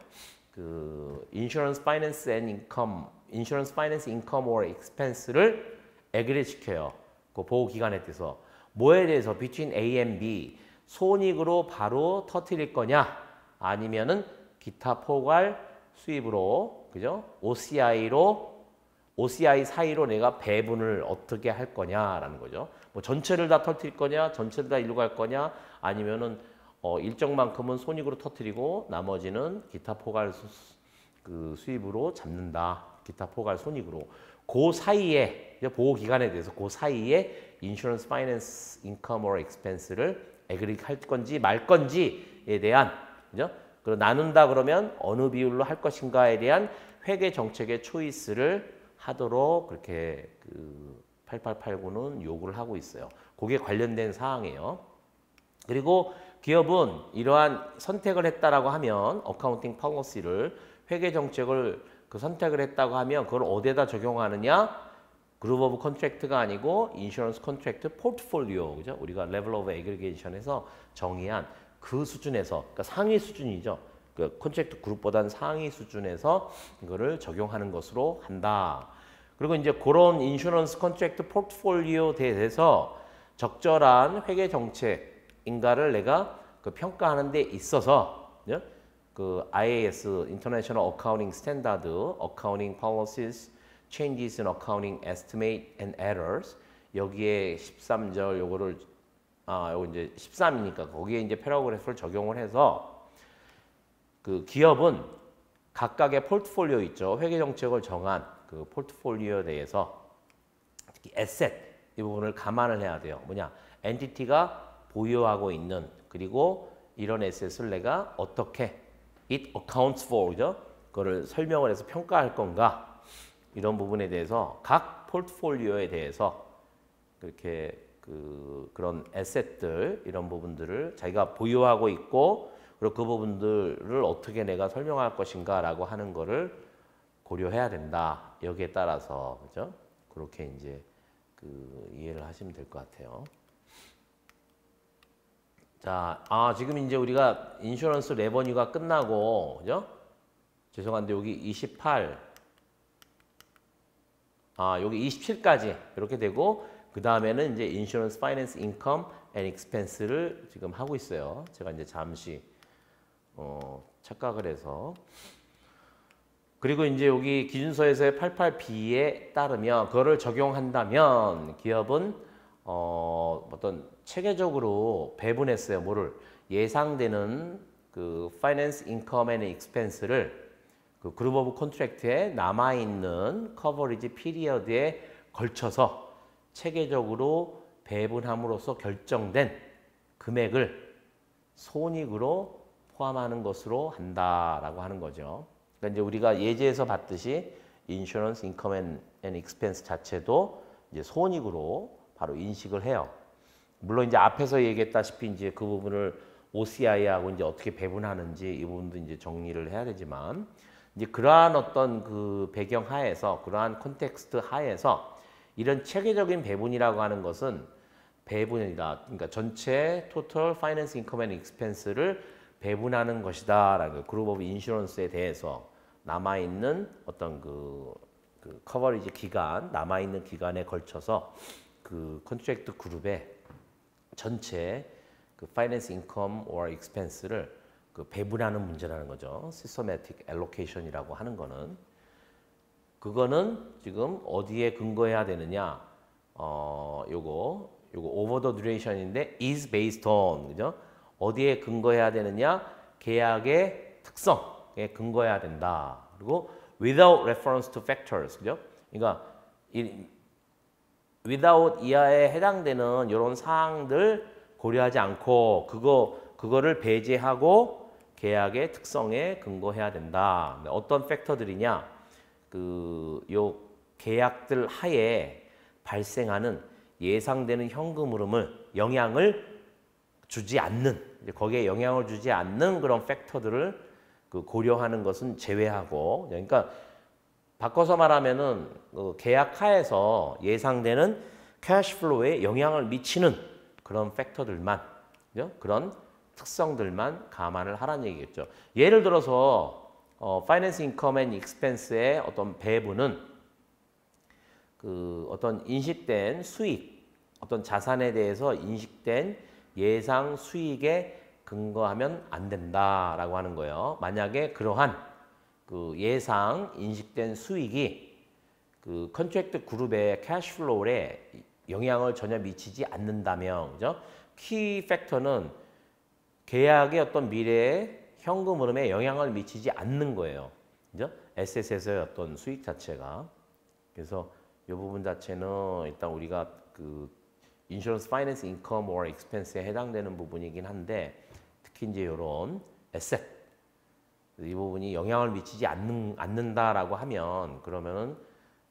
그 insurance finance income or expense를 aggregate 시켜요. 그 보호 기간에 대해서 뭐에 대해서 between A and B 손익으로 바로 터뜨릴 거냐 아니면은 기타 포괄 수입으로 그죠? OCI 사이로 내가 배분을 어떻게 할 거냐라는 거죠. 뭐 전체를 다 터뜨릴 거냐, 전체를 다 일로 갈 거냐, 아니면은 일정만큼은 손익으로 터뜨리고 나머지는 기타 포괄 그 수입으로 잡는다. 기타 포괄 손익으로. 그 사이에 보호 기간에 대해서 그 사이에 인슈런스 파이낸스 인컴 or expense를 에그리게이트 할 건지 말 건지에 대한 그죠? 그리고 나눈다 그러면 어느 비율로 할 것인가에 대한 회계 정책의 초이스를 하도록 그렇게 그 8889는 요구를 하고 있어요. 그게 관련된 사항이에요. 그리고 기업은 이러한 선택을 했다라고 하면 어카운팅 policy를 회계 정책을 그 선택을 했다고 하면 그걸 어디에다 적용하느냐? 그룹 오브 컨트랙트가 아니고 인슈런스 컨트랙트 포트폴리오 그죠? 우리가 레벨 오브 에그리게이션에서 정의한 그 수준에서 그러니까 상위 수준이죠. 그 컨트랙트 그룹보다는 상위 수준에서 이거를 적용하는 것으로 한다. 그리고 이제 그런 인슈런스 컨트랙트 포트폴리오에 대해서 적절한 회계 정책인가를 내가 그 평가하는 데 있어서 그 IAS International Accounting Standard, Accounting Policies, Changes in Accounting Estimate and Errors 여기에 13절 요거를 요거 이제 13이니까 거기에 이제 패러그래프를 적용을 해서 그 기업은 각각의 포트폴리오 있죠. 회계 정책을 정한 그 포트폴리오에 대해서 특히 에셋 이 부분을 감안을 해야 돼요. 뭐냐? 엔티티가 보유하고 있는 그리고 이런 에셋을 내가 어떻게 it accounts for 그죠? 그거를 설명을 해서 평가할 건가? 이런 부분에 대해서 각 포트폴리오에 대해서 그렇게 그런 에셋들 이런 부분들을 자기가 보유하고 있고 그리고 그 부분들을 어떻게 내가 설명할 것인가라고 하는 거를 고려해야 된다. 여기에 따라서 그죠? 그렇게 이제 이해를 하시면 될 것 같아요. 자, 지금 이제 우리가 인슈런스 레버뉴가 끝나고 그죠? 죄송한데 여기 28 여기 27까지 이렇게 되고 그 다음에는 이제 인슈런스 파이낸스 인컴 앤 익스펜스를 지금 하고 있어요. 제가 이제 잠시 착각을 해서 그리고 이제 여기 기준서에서의 88B에 따르면 그거를 적용한다면 기업은 어떤 체계적으로 배분했어요. 뭐를 예상되는 그 파이낸스 인컴 앤 익스펜스를 그 그룹 오브 컨트랙트에 남아있는 커버리지 피리어드에 걸쳐서 체계적으로 배분함으로써 결정된 금액을 손익으로 포함하는 것으로 한다라고 하는 거죠. 그러니까 이제 우리가 예제에서 봤듯이 인슈런스 인컴 앤 익스펜스 자체도 이제 손익으로 바로 인식을 해요. 물론 이제 앞에서 얘기했다시피 이제 그 부분을 OCI하고 이제 어떻게 배분하는지 이 부분도 이제 정리를 해야 되지만 이제 그러한 어떤 그 배경 하에서 그러한 컨텍스트 하에서 이런 체계적인 배분이라고 하는 것은 배분이다. 그러니까 전체 토탈 파이낸스 인컴 앤 익스펜스를 배분하는 것이다라는 그룹 오브 인슈런스에 대해서 남아있는 어떤 그 커버리지 기간, 남아있는 기간에 걸쳐서 그 컨트랙트 그룹의 전체 그 파이낸스 인컴 or 익스펜스를 그 배분하는 문제라는 거죠. 시스테매틱 알로케이션이라고 하는 거는 그거는 지금 어디에 근거해야 되느냐? 요거 over the duration인데 is based on 그죠? 어디에 근거해야 되느냐? 계약의 특성에 근거해야 된다. 그리고 without reference to factors 그죠? 그러니까 without 이하에 해당되는 이런 사항들 고려하지 않고 그거를 배제하고 계약의 특성에 근거해야 된다. 어떤 팩터들이냐? 요 계약들 하에 발생하는 예상되는 현금 흐름을 영향을 주지 않는 거기에 영향을 주지 않는 그런 팩터들을 고려하는 것은 제외하고 그러니까 바꿔서 말하면은 계약 하에서 예상되는 캐시플로우에 영향을 미치는 그런 팩터들만 그런 특성들만 감안을 하라는 얘기겠죠. 예를 들어서 파이낸스 인컴 앤 익스펜스의 어떤 배분은 어떤 인식된 수익, 어떤 자산에 대해서 인식된 예상 수익에 근거하면 안 된다라고 하는 거예요. 만약에 그러한 예상 인식된 수익이 컨트랙트 그룹의 캐시플로우에 영향을 전혀 미치지 않는다면, 그죠? 키 팩터는 계약의 어떤 미래의 현금 흐름에 영향을 미치지 않는 거예요. 그죠? 에셋에서의 어떤 수익 자체가. 그래서 이 부분 자체는 일단 우리가 그 인슈런스 파이낸스 인컴 or expense에 해당되는 부분이긴 한데 특히 이제 이런 에셋 이 부분이 영향을 미치지 않는다라고 하면 그러면은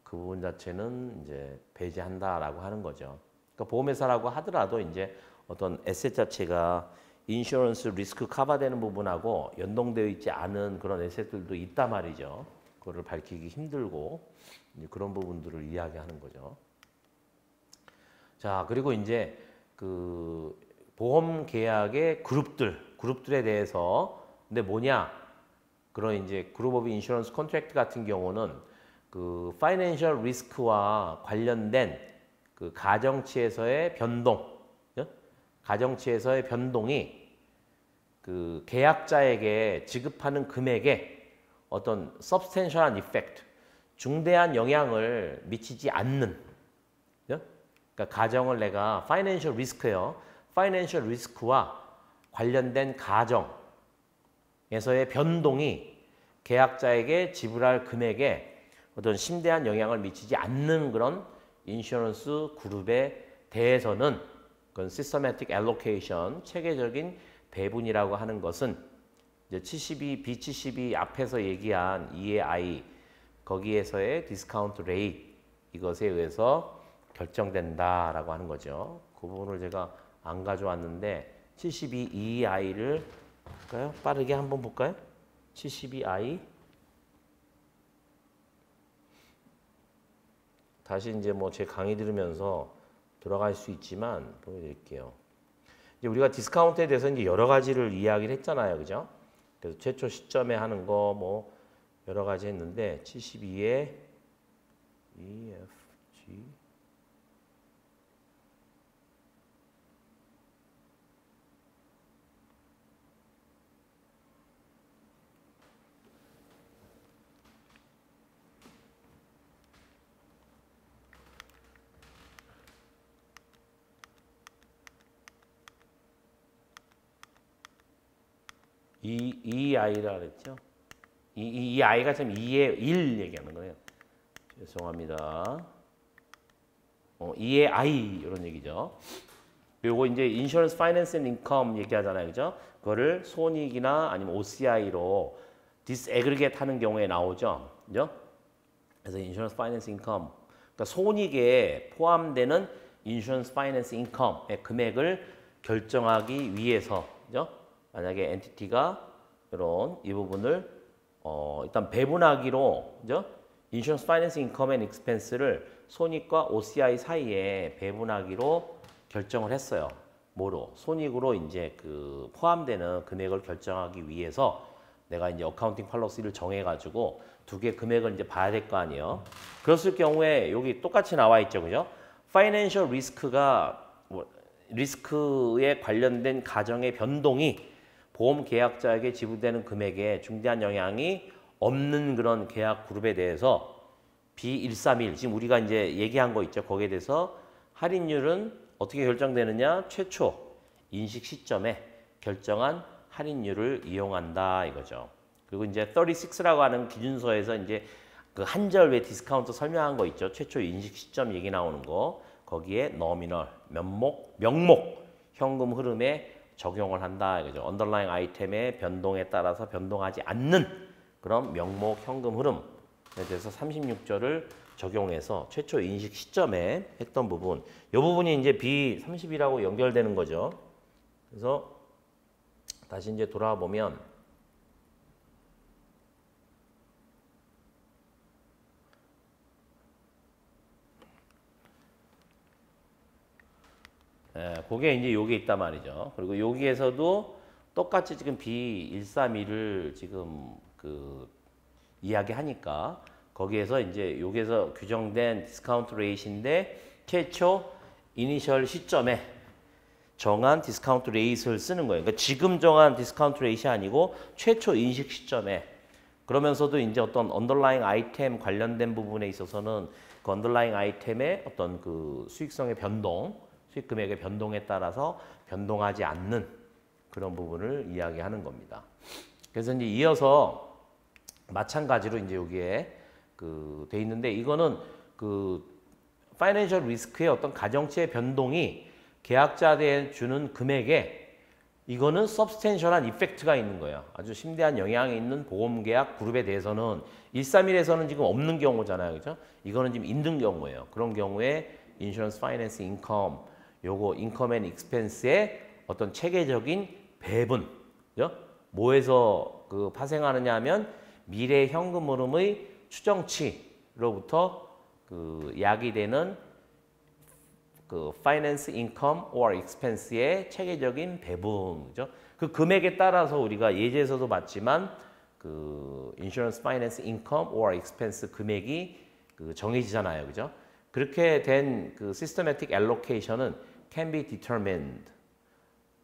그 부분 자체는 이제 배제한다라고 하는 거죠. 그러니까 보험회사라고 하더라도 이제 어떤 에셋 자체가 인슈런스 리스크 커버되는 부분하고 연동되어 있지 않은 그런 에셋들도 있단 말이죠. 그거를 밝히기 힘들고 그런 부분들을 이야기하는 거죠. 자, 그리고 이제 그 보험 계약의 그룹들에 대해서 근데 뭐냐? 그런 이제 그룹 오브 인슈런스 컨트랙트 같은 경우는 그 파이낸셜 리스크와 관련된 그 가정치에서의 변동, 가정치에서의 변동이 그 계약자에게 지급하는 금액에 어떤 substantial한 effect, 중대한 영향을 미치지 않는, 그러니까 가정을 내가 파이낸셜 리스크요, 파이낸셜 리스크와 관련된 가정에서의 변동이 계약자에게 지불할 금액에 어떤 심대한 영향을 미치지 않는 그런 인슈런스 그룹에 대해서는 그건 시스테매틱 알로케이션, 체계적인 배분이라고 하는 것은 이제 72, B72 앞에서 얘기한 E의 I 거기에서의 디스카운트 레이트 이것에 의해서 결정된다라고 하는 거죠. 그 부분을 제가 안 가져왔는데 72 EI를 볼까요? 빠르게 한번 볼까요? 72I 다시 이제 뭐 제 강의 들으면서 들어갈 수 있지만 보여드릴게요. 이제 우리가 디스카운트에 대해서 이제 여러 가지를 이야기를 했잖아요, 그죠? 그래서 최초 시점에 하는 거 뭐 여러 가지 했는데 72에 E, F, G 이 아이라 그랬죠? 이 아이가 지금 2의 1 얘기하는 거예요. 죄송합니다. 2의 I 이런 얘기죠. 그리고 이제 인슈런스 파이낸스 앤 인컴 얘기하잖아요. 그죠? 그거를 손익이나 아니면 OCI로 디스애그리게이트 하는 경우에 나오죠. 그죠? 그래서 인슈런스 파이낸스 인컴 그러니까 손익에 포함되는 인슈런스 파이낸스 인컴의 금액을 결정하기 위해서 그죠? 만약에 엔티티가 이런 이 부분을 일단 배분하기로 그죠? 인슈런스 파이낸스 인컴 앤 익스펜스를 손익과 OCI 사이에 배분하기로 결정을 했어요. 뭐로? 손익으로 이제 그 포함되는 금액을 결정하기 위해서 내가 이제 어카운팅 팔로시를 정해 가지고 두 개 금액을 이제 봐야 될 거 아니에요. 그랬을 경우에 여기 똑같이 나와 있죠. 그죠? 파이낸셜 리스크가 리스크에 관련된 가정의 변동이 보험 계약자에게 지불되는 금액에 중대한 영향이 없는 그런 계약 그룹에 대해서 B131 지금 우리가 이제 얘기한 거 있죠. 거기에 대해서 할인율은 어떻게 결정되느냐? 최초 인식 시점에 결정한 할인율을 이용한다 이거죠. 그리고 이제 36라고 하는 기준서에서 이제 그 한 절 외 디스카운트 설명한 거 있죠. 최초 인식 시점 얘기 나오는 거. 거기에 너미널, 명목 현금 흐름에 적용을 한다 이거죠. 언더라잉 아이템의 변동에 따라서 변동하지 않는 그런 명목 현금 흐름에 대해서 36절을 적용해서 최초 인식 시점에 했던 부분. 이 부분이 이제 B30이라고 연결되는 거죠. 그래서 다시 이제 돌아와 보면 그게 이제 요게 있단 말이죠. 그리고 여기에서도 똑같이 지금 B131을 지금 그 이야기하니까 거기에서 이제 여기에서 규정된 디스카운트 레이트인데 최초 이니셜 시점에 정한 디스카운트 레이트를 쓰는 거예요. 그러니까 지금 정한 디스카운트 레이트이 아니고 최초 인식 시점에 그러면서도 이제 어떤 언더라잉 아이템 관련된 부분에 있어서는 그 언더라잉 아이템의 어떤 그 수익성의 변동 수익 금액의 변동에 따라서 변동하지 않는 그런 부분을 이야기하는 겁니다. 그래서 이제 이어서 마찬가지로 이제 여기에 그 돼 있는데 이거는 그 파이낸셜 리스크의 어떤 가정치의 변동이 계약자한테 주는 금액에 이거는 서브스텐셜한 이펙트가 있는 거예요. 아주 심대한 영향이 있는 보험계약 그룹에 대해서는 131에서는 지금 없는 경우잖아요. 그죠? 이거는 지금 있는 경우예요. 그런 경우에 인슈런스 파이낸스 인컴, 요거 인컴 앤 익스펜스의 어떤 체계적인 배분, 그죠? 뭐에서 그 파생하느냐 하면 미래 현금 흐름의 추정치로부터 그 야기되는 그 파이낸스 인컴 or expense의 체계적인 배분이죠. 그 금액에 따라서 우리가 예제에서도 봤지만 그 인슈런스 파이낸스 인컴 or expense 금액이 그 정해지잖아요. 그죠? 그렇게 된 그 시스테매틱 알로케이션은 can be determined.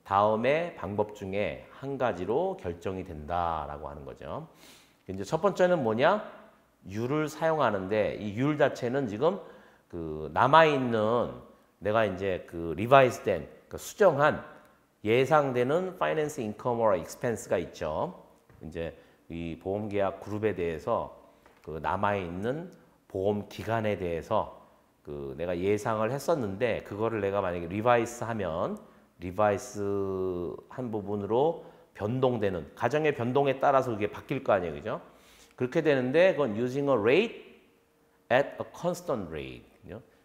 다음의 방법 중에 한 가지로 결정이 된다라고 하는 거죠. 이제 첫 번째는 뭐냐? 율을 사용하는데 이 율 자체는 지금 그 남아있는 내가 이제 그 리바이스된 그 수정한 예상되는 파이낸스 인컴 or expense가 있죠. 이제 이 보험계약 그룹에 대해서 그 남아있는 보험 기간에 대해서 그 내가 예상을 했었는데 그거를 내가 만약에 리바이스 하면 리바이스 한 부분으로 변동되는 가정의 변동에 따라서 그게 바뀔 거 아니에요. 그죠? 그렇게 되는데 그건 using a rate at a constant rate.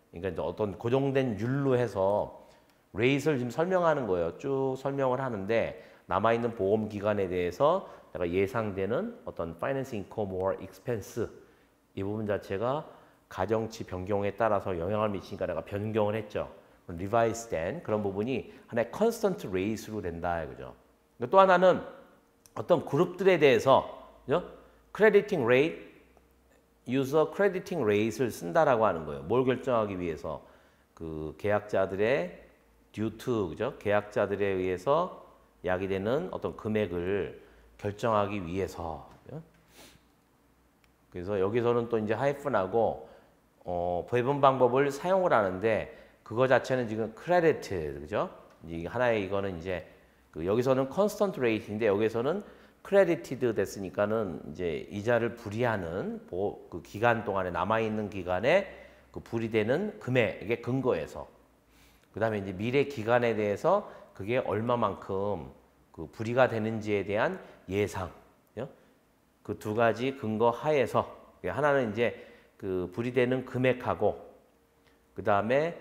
그러니까 이제 어떤 고정된 율로 해서 레이트를 지금 설명하는 거예요. 쭉 설명을 하는데 남아있는 보험 기간에 대해서 내가 예상되는 어떤 파이낸스 인컴 or expense 이 부분 자체가 가정치 변경에 따라서 영향을 미치니까 내가 변경을 했죠. 리바이스 된 그런 부분이 하나의 컨스턴트 레이트로 된다. 그죠? 또 하나는 어떤 그룹들에 대해서 크레디팅 레이트 유저 크레디팅 레이트를 쓴다라고 하는 거예요. 뭘 결정하기 위해서? 그 계약자들의 due to, 그죠? 계약자들에 의해서 야기되는 어떤 금액을 결정하기 위해서. 그죠? 그래서 여기서는 또 이제 하이픈하고 배분 방법을 사용을 하는데 그거 자체는 지금 크레디트, 그죠? 이게 하나의 이거는 이제 그 여기서는 컨스턴트 레이트인데 여기서는 크레디티드 됐으니까는 이제 이자를 불이하는 그 기간 동안에 남아 있는 기간에 그 불이되는 금액에 근거해서 그다음에 이제 미래 기간에 대해서 그게 얼마만큼 그 불이가 되는지에 대한 예상 그 두 가지 근거 하에서 하나는 이제 그 불이되는 금액하고 그다음에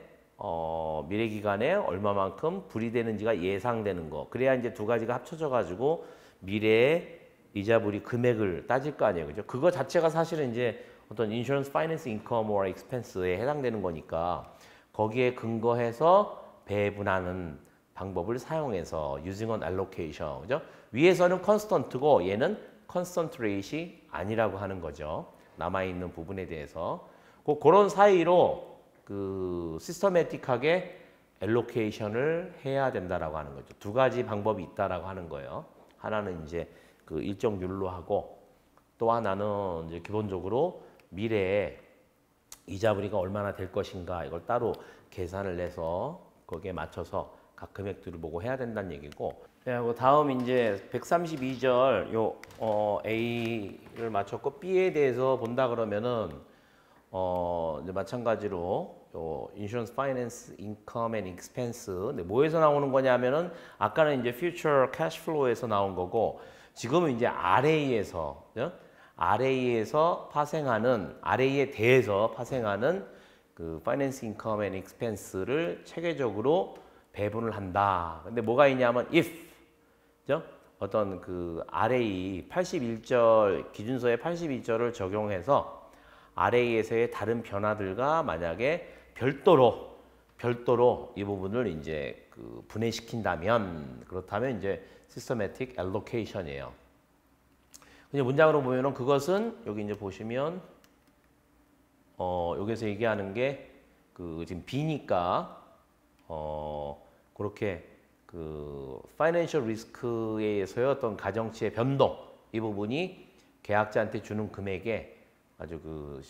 미래 기간에 얼마만큼 불이되는지가 예상되는 거 그래야 이제 두 가지가 합쳐져 가지고 미래의 이자불이 금액을 따질 거 아니에요. 그죠? 그거 자체가 사실은 이제 어떤 인슈런스 파이낸스 인컴 or expense에 해당되는 거니까 거기에 근거해서 배분하는 방법을 사용해서 using an allocation. 그죠? 위에서는 constant고 얘는 constant rate이 아니라고 하는 거죠. 남아 있는 부분에 대해서. 그런 사이로 그 시스테매틱하게 allocation을 해야 된다라고 하는 거죠. 두 가지 방법이 있다라고 하는 거예요. 하나는 이제 그 일정 율로 하고 또 하나는 이제 기본적으로 미래에 이자불이가 얼마나 될 것인가 이걸 따로 계산을 내서 거기에 맞춰서 각 금액들을 보고 해야 된다는 얘기고. 네, 다음 이제 132절 A를 맞췄고 B에 대해서 본다 그러면은 이제 마찬가지로 인슈런스 파이낸스 인컴 앤 익스펜스 뭐에서 나오는 거냐면은 아까는 이제 future cash flow에서 나온 거고 지금은 이제 RA에서 파생하는 RA에 대해서 파생하는 그 파이낸스 인컴 앤 익스펜스를 체계적으로 배분을 한다. 근데 뭐가 있냐면 if 어떤 그 RA 81절 기준서의 81절을 적용해서 RA에서의 다른 변화들과 만약에 별도로 이 부분을 이제 그 분해시킨다면 그렇다면 이제 시스테매틱 알로케이션이에요. 이제 문장으로 보면은 그것은 여기 이제 보시면 여기서 얘기하는 게 그 지금 B니까 그렇게 그 파이낸셜 리스크에 의해서의 어떤 가정치의 변동 이 부분이 계약자한테 주는 금액에 아주 그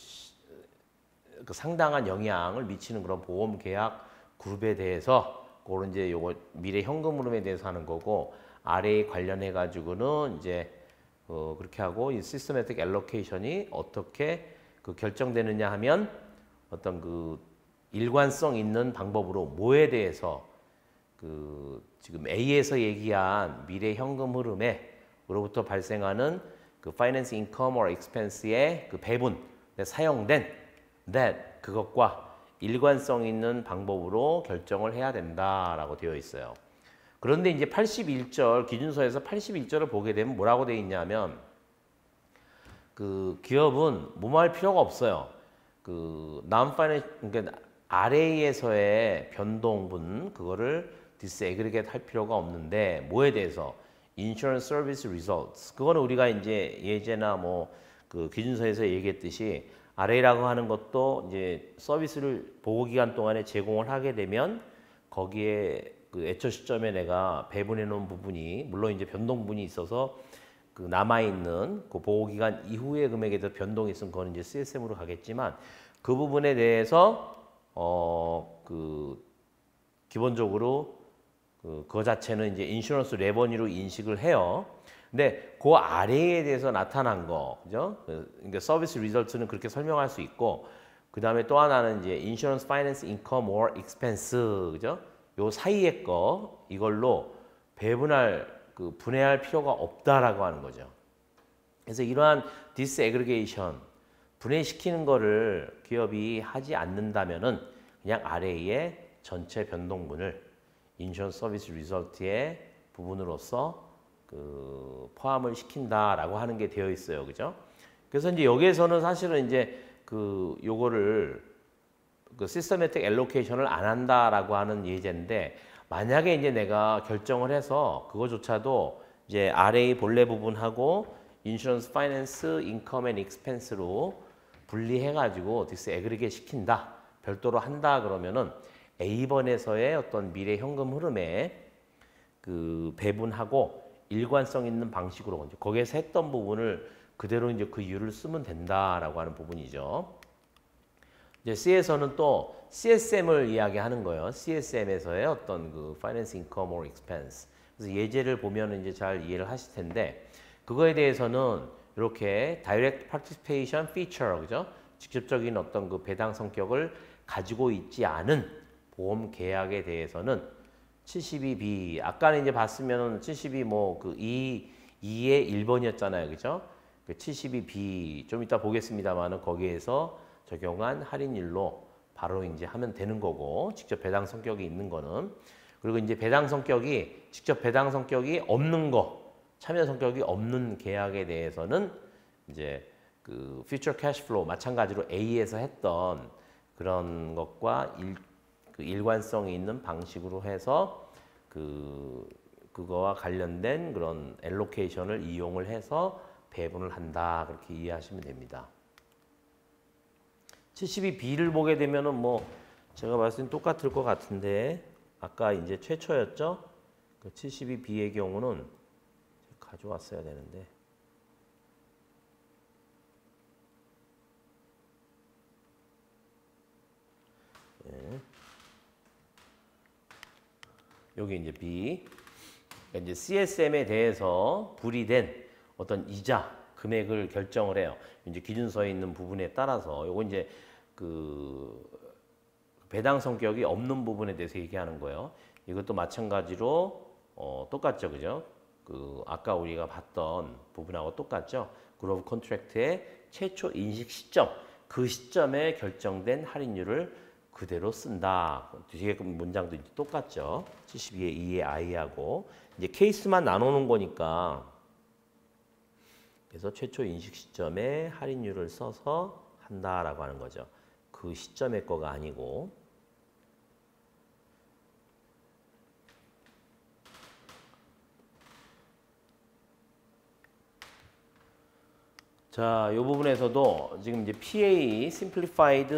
상당한 영향을 미치는 그런 보험 계약 그룹에 대해서 그런 이제 요거 미래 현금 흐름에 대해서 하는 거고 RA 관련해 가지고는 이제 그렇게 하고 이 시스테매틱 알로케이션이 어떻게 그 결정되느냐 하면 어떤 그 일관성 있는 방법으로 뭐에 대해서 그 지금 A에서 얘기한 미래 현금 흐름에로부터 발생하는 그 finance income or expense의 그 배분, 사용된 that 그것과 일관성 있는 방법으로 결정을 해야 된다라고 되어 있어요. 그런데 이제 81절 기준서에서 81절을 보게 되면 뭐라고 되어 있냐면 그 기업은 뭐뭐 할 필요가 없어요. 그 non-financial 그러니까 RA에서의 변동분 그거를 disaggregate 할 필요가 없는데 뭐에 대해서 insurance service results 그거는 우리가 이제 예제나 뭐 그 기준서에서 얘기했듯이 RA라고 하는 것도 이제 서비스를 보호 기간 동안에 제공을 하게 되면 거기에 그 애초 시점에 내가 배분해 놓은 부분이 물론 이제 변동분이 있어서 그 남아 있는 그 보호 기간 이후의 금액에 대해서 변동이 있으면 그건 이제 CSM으로 가겠지만 그 부분에 대해서 그 기본적으로 그거 자체는 이제 인슈런스 레버니로 인식을 해요. 근데 그 아래에 대해서 나타난 거, 그죠? 그러니까 서비스 리설트는 그렇게 설명할 수 있고, 그 다음에 또 하나는 이제 인슈런스 파이낸스 인컴 or expense, 그죠? 요 사이의 거 이걸로 배분할 그 분해할 필요가 없다라고 하는 거죠. 그래서 이러한 디스애그리게이션 분해시키는 거를 기업이 하지 않는다면은 그냥 아래에 전체 변동분을 인슈런스 서비스 리설트의 부분으로서 그 포함을 시킨다라고 하는 게 되어 있어요. 그죠? 그래서 이제 여기에서는 사실은 이제 그 요거를 그 시스테매틱 엘로케이션을 안 한다라고 하는 예제인데 만약에 이제 내가 결정을 해서 그거조차도 이제 RA 본래 부분하고 인슈런스 파이낸스 인컴 앤 익스펜스로 분리해 가지고 디스애그리게이트 시킨다. 별도로 한다 그러면은 A번에서의 어떤 미래 현금 흐름에 그 배분하고 일관성 있는 방식으로 거기에서 했던 부분을 그대로 이제 그 이유를 쓰면 된다라고 하는 부분이죠. 이제 C에서는 또 CSM을 이야기하는 거예요. CSM에서의 어떤 그 Finance Income or Expense. 그래서 예제를 보면 이제 잘 이해를 하실 텐데 그거에 대해서는 이렇게 Direct Participation Feature, 그죠? 직접적인 어떤 그 배당 성격을 가지고 있지 않은 보험 계약에 대해서는 72B 아까는 이제 봤으면 72 뭐 그 2의 1번이었잖아요. 그죠? 그 72B 좀 이따 보겠습니다만은 거기에서 적용한 할인율로 바로 이제 하면 되는 거고 직접 배당 성격이 있는 거는 그리고 이제 배당 성격이 직접 배당 성격이 없는 거 참여 성격이 없는 계약에 대해서는 이제 그 future cash flow 마찬가지로 A에서 했던 그런 것과 그 일관성이 있는 방식으로 해서 그거와 관련된 그런 엘로케이션을 이용을 해서 배분을 한다 그렇게 이해하시면 됩니다. 72B를 보게 되면은 뭐 제가 봤을 땐 똑같을 것 같은데 아까 이제 최초였죠? 그 72B의 경우는 가져왔어야 되는데 네. 여기 이제 B 이제 CSM에 대해서 분리된 어떤 이자 금액을 결정을 해요. 이제 기준서에 있는 부분에 따라서 요거 이제 그 배당 성격이 없는 부분에 대해서 얘기하는 거예요. 이것도 마찬가지로 똑같죠, 그죠? 그 아까 우리가 봤던 부분하고 똑같죠. 그룹 컨트랙트의 최초 인식 시점, 그 시점에 결정된 할인율을 그대로 쓴다. 뒤에 문장도 이제 똑같죠. 72의 2의 I하고 이제 케이스만 나누는 거니까 그래서 최초 인식 시점에 할인율을 써서 한다라고 하는 거죠. 그 시점의 거가 아니고 자, 이 부분에서도 지금 이제 PA Simplified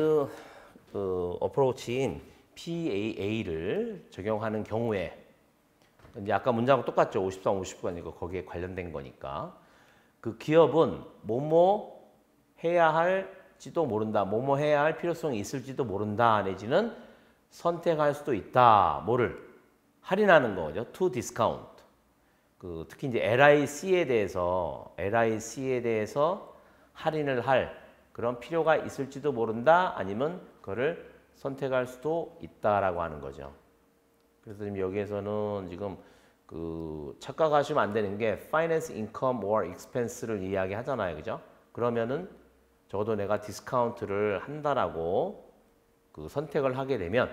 어프로치인 PAA를 적용하는 경우에 이제 아까 문장하고 똑같죠. 53, 59가니까 거기에 관련된 거니까 그 기업은 뭐뭐 해야 할지도 모른다. 뭐뭐 해야 할 필요성이 있을지도 모른다. 내지는 선택할 수도 있다. 뭐를 할인하는 거죠. to discount. 그 특히 이제 LIC에 대해서 할인을 할 그런 필요가 있을지도 모른다. 아니면 그거를 선택할 수도 있다라고 하는 거죠. 그래서 지금 여기에서는 지금 착각하시면 안 되는 게 finance income or expense를 이야기하잖아요. 그죠? 그러면은 적어도 내가 디스카운트를 한다라고 선택을 하게 되면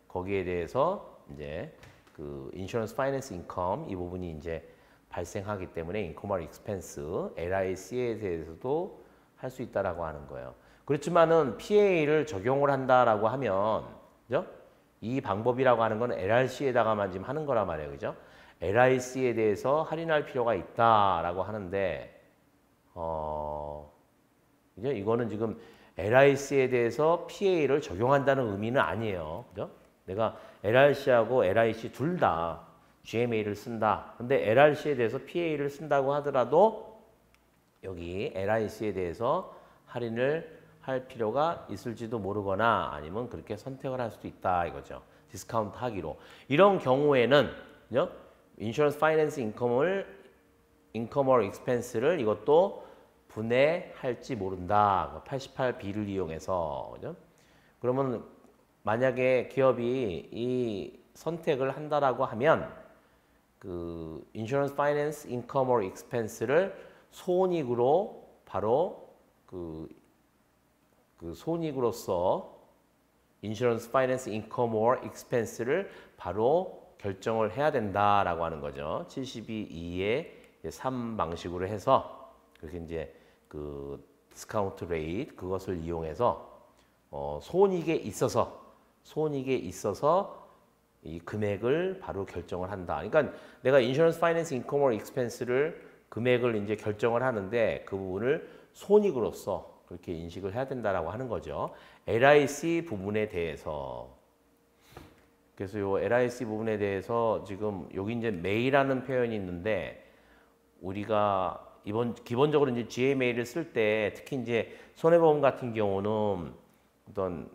거기에 대해서 이제 insurance finance income 이 부분이 이제 발생하기 때문에 income or expense, LIC에 대해서도 할 수 있다라고 하는 거예요. 그렇지만은 PA를 적용을 한다라고 하면, 그죠? 이 방법이라고 하는 건 LRC에다가만 지금 하는 거란 말이에요, 그죠? LIC에 대해서 할인할 필요가 있다라고 하는데, 그죠? 이거는 지금 LIC에 대해서 PA를 적용한다는 의미는 아니에요, 그죠? 내가 LRC하고 LIC 둘 다 GMA를 쓴다. 근데 LRC에 대해서 PA를 쓴다고 하더라도 여기 LIC에 대해서 할인을 할 필요가 있을지도 모르거나 아니면 그렇게 선택을 할 수도 있다 이거죠. 디스카운트 하기로. 이런 경우에는 그죠? 인슈런스 파이낸스 인컴 or expense를 이것도 분해할지 모른다. 88B를 이용해서. 그죠? 그러면 만약에 기업이 이 선택을 한다라고 하면 인슈런스 파이낸스 인컴 or expense를 손익으로 바로 손익으로서 인슈런스 파이낸스 인컴 or expense를 바로 결정을 해야 된다라고 하는 거죠. 72(2의 3 방식으로 해서 그렇게 이제 디스카운트 레이트 그것을 이용해서 손익에 있어서 이 금액을 바로 결정을 한다. 그러니까 내가 인슈런스 파이낸스 인컴 or expense를 금액을 이제 결정을 하는데 그 부분을 손익으로서 그렇게 인식을 해야 된다라고 하는 거죠. LIC 부분에 대해서 그래서 요 LIC 부분에 대해서 지금 여기 이제 may라는 표현이 있는데 우리가 기본적으로 이제 GMA를 쓸 때 특히 이제 손해보험 같은 경우는 어떤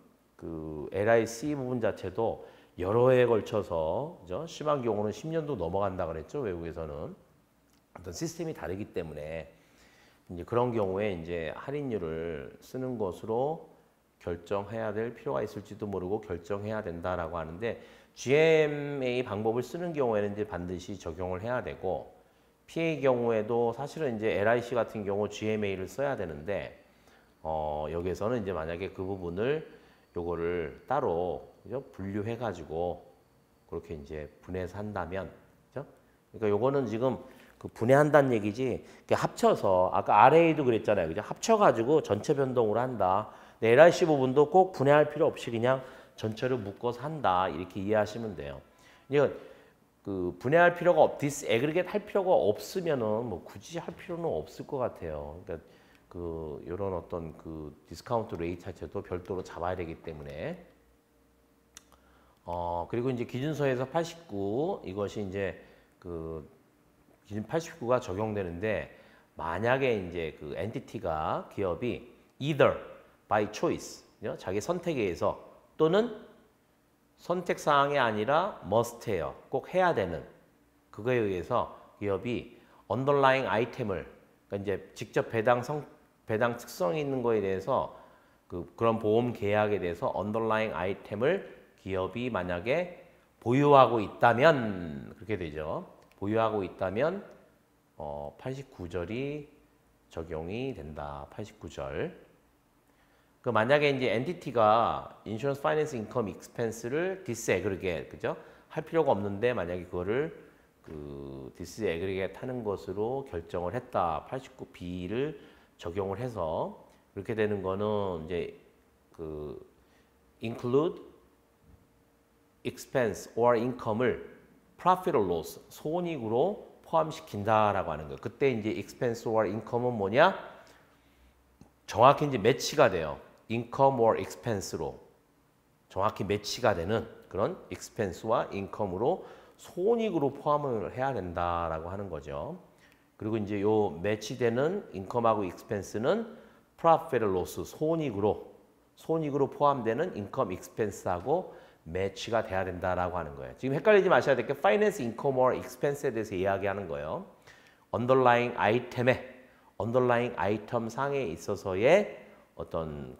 LIC 부분 자체도 여러 해에 걸쳐서 그죠? 심한 경우는 10년도 넘어간다 그랬죠. 외국에서는 어떤 시스템이 다르기 때문에 이제 그런 경우에 이제 할인율을 쓰는 것으로 결정해야 될 필요가 있을지도 모르고 결정해야 된다라고 하는데 GMA 방법을 쓰는 경우에는 이제 반드시 적용을 해야 되고 PA 경우에도 사실은 이제 LIC 같은 경우 GMA를 써야 되는데 여기에서는 이제 만약에 그 부분을 요거를 따로 그죠? 분류해 가지고 그렇게 이제 분해해서 한다면 그죠? 그러니까 요거는 지금 분해한다는 얘기지 합쳐서 아까 RA도 그랬잖아요. 그죠? 합쳐 가지고 전체 변동으로 한다. 근데 LIC 부분도 꼭 분해할 필요 없이 그냥 전체를 묶어서 한다. 이렇게 이해하시면 돼요. 이건 분해할 필요가 디스애그리게이트 할 필요가 없으면은 뭐 굳이 할 필요는 없을 것 같아요. 그러니까 이런 어떤 디스카운트 레이트 자체도 별도로 잡아야 되기 때문에 그리고 이제 기준서에서 89 이것이 이제 기준 89가 적용되는데 만약에 이제 엔티티가 기업이 either by choice 자기 선택에 의해서 또는 선택 사항이 아니라 must해요. 꼭 해야 되는 그거에 의해서 기업이 underlying 아이템을 그러니까 이제 직접 배당 특성이 있는 거에 대해서 그런 보험 계약에 대해서 underlying 아이템을 기업이 만약에 보유하고 있다면 그렇게 되죠. 보유하고 있다면 89절이 적용이 된다. 89절. 만약에 이제 엔티티가 인슈런스 파이낸스 인컴 익스펜스를 디스애그리게이트 그죠? 할 필요가 없는데 만약에 그거를 디스애그리게이트 하는 것으로 결정을 했다. 89B를 적용을 해서 그렇게 되는 거는 이제 include expense or income을 profit or loss 손익으로 포함시킨다라고 하는 거예요. 그때 이제 expense or income은 뭐냐? 정확히 이제 매치가 돼요. income or expense로 정확히 매치가 되는 그런 expense와 income으로 손익으로 포함을 해야 된다라고 하는 거죠. 그리고 이제 요 매치되는 income하고 expense는 profit or loss 손익으로 포함되는 income expense하고 매치가 돼야 된다라고 하는 거예요. 지금 헷갈리지 마셔야 될 게 finance income or expense에 대해서 이야기하는 거예요. underlying 아이템 상에 있어서의 어떤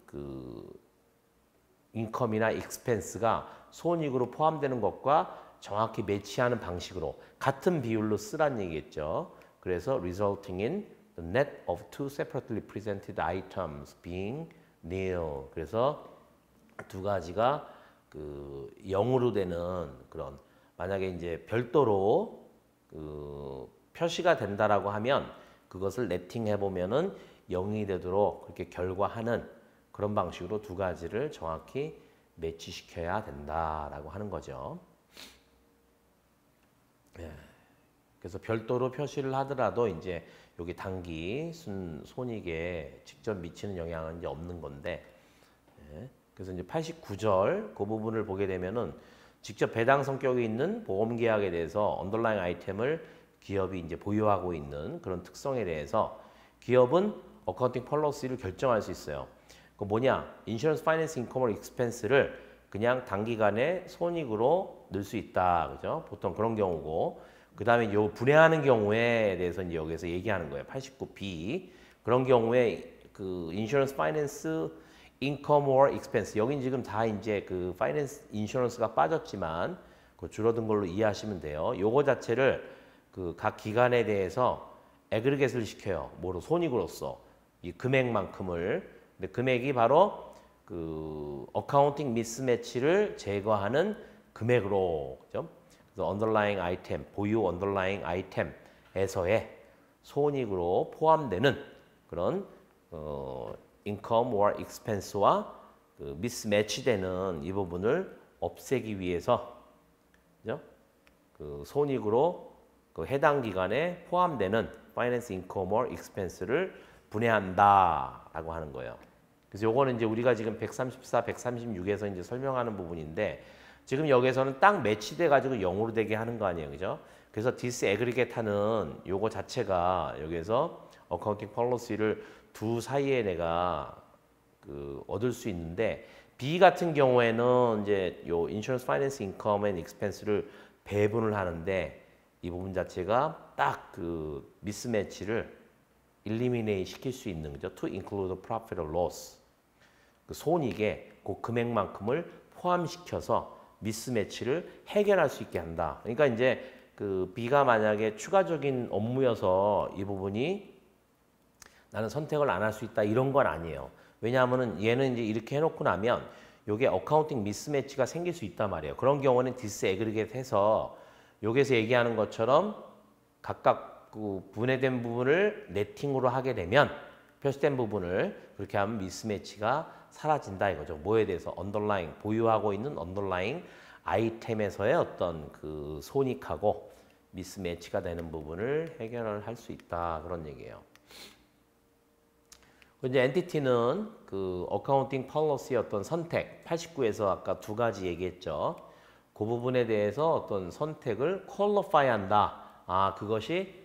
인컴이나 익스펜스가 손익으로 포함되는 것과 정확히 매치하는 방식으로 같은 비율로 쓰란 얘기겠죠. 그래서 resulting in the net of two separately presented items being nil. 그래서 두 가지가 그 0으로 되는 그런 만약에 이제 별도로 그 표시가 된다라고 하면 그것을 네팅해 보면은 0이 되도록 그렇게 결과하는 그런 방식으로 두 가지를 정확히 매치시켜야 된다라고 하는 거죠. 예. 그래서 별도로 표시를 하더라도 이제 여기 단기 손익에 직접 미치는 영향은 이제 없는 건데, 예. 그래서 이제 89절 그 부분을 보게 되면은 직접 배당 성격이 있는 보험 계약에 대해서 언더라잉 아이템을 기업이 이제 보유하고 있는 그런 특성에 대해서 기업은 어카운팅 폴리시를 결정할 수 있어요. 그 뭐냐? 인슈런스 파이낸스 인컴 익스펜스를 그냥 단기간에 손익으로 넣을 수 있다. 그죠? 보통 그런 경우고. 그다음에 요 분해하는 경우에 대해서 이제 여기서 얘기하는 거예요. 89B. 그런 경우에 그 인슈런스 파이낸스 인컴 or expense 여긴 지금 다 이제 그 파이낸스 인슈런스가 빠졌지만 그 줄어든 걸로 이해하시면 돼요. 요거 자체를 그 각 기관에 대해서 애그리겟을 시켜요. 뭐로 손익으로서 이 금액만큼을. 근데 금액이 바로 그 어카운팅 미스매치를 제거하는 금액으로 그죠? 그래서 언더라잉 아이템 보유 언더라잉 아이템에서의 손익으로 포함되는 그런 인컴 or expense와 그 미스매치되는 이 부분을 없애기 위해서 그죠? 그 손익으로 그 해당 기간에 포함되는 파이낸스 인컴 or expense를 분해한다라고 하는 거예요. 그래서 요거는 이제 우리가 지금 134, 136에서 이제 설명하는 부분인데 지금 여기서는 딱 매치돼 가지고 0으로 되게 하는 거 아니에요. 그죠? 그래서 디스애그리게이트 하는 요거 자체가 여기에서 어카운팅 폴리시를 두 사이에 내가 그 얻을 수 있는데 B 같은 경우에는 이제 요 인슈런스 파이낸스 인컴 앤 익스펜스를 배분을 하는데 이 부분 자체가 딱 그 미스매치를 일리미네이트 시킬 수 있는 거죠. To include profit or loss. 그 손익에 그 금액만큼을 포함시켜서 미스매치를 해결할 수 있게 한다. 그러니까 이제 그 B가 만약에 추가적인 업무여서 이 부분이 나는 선택을 안 할 수 있다 이런 건 아니에요. 왜냐하면은 얘는 이제 이렇게 해놓고 나면 요게 어카운팅 미스매치가 생길 수 있단 말이에요. 그런 경우는 디스애그리게이트 해서 여기서 얘기하는 것처럼 각각 그 분해된 부분을 네팅으로 하게 되면 표시된 부분을 그렇게 하면 미스매치가 사라진다 이거죠. 뭐에 대해서 언더라잉 보유하고 있는 언더라잉 아이템에서의 어떤 그 손익하고 미스매치가 되는 부분을 해결을 할 수 있다 그런 얘기예요. 이제 엔티티는 그 어카운팅 폴리시의 어떤 선택 89에서 아까 두 가지 얘기했죠. 그 부분에 대해서 어떤 선택을 퀄리파이 한다. 아, 그것이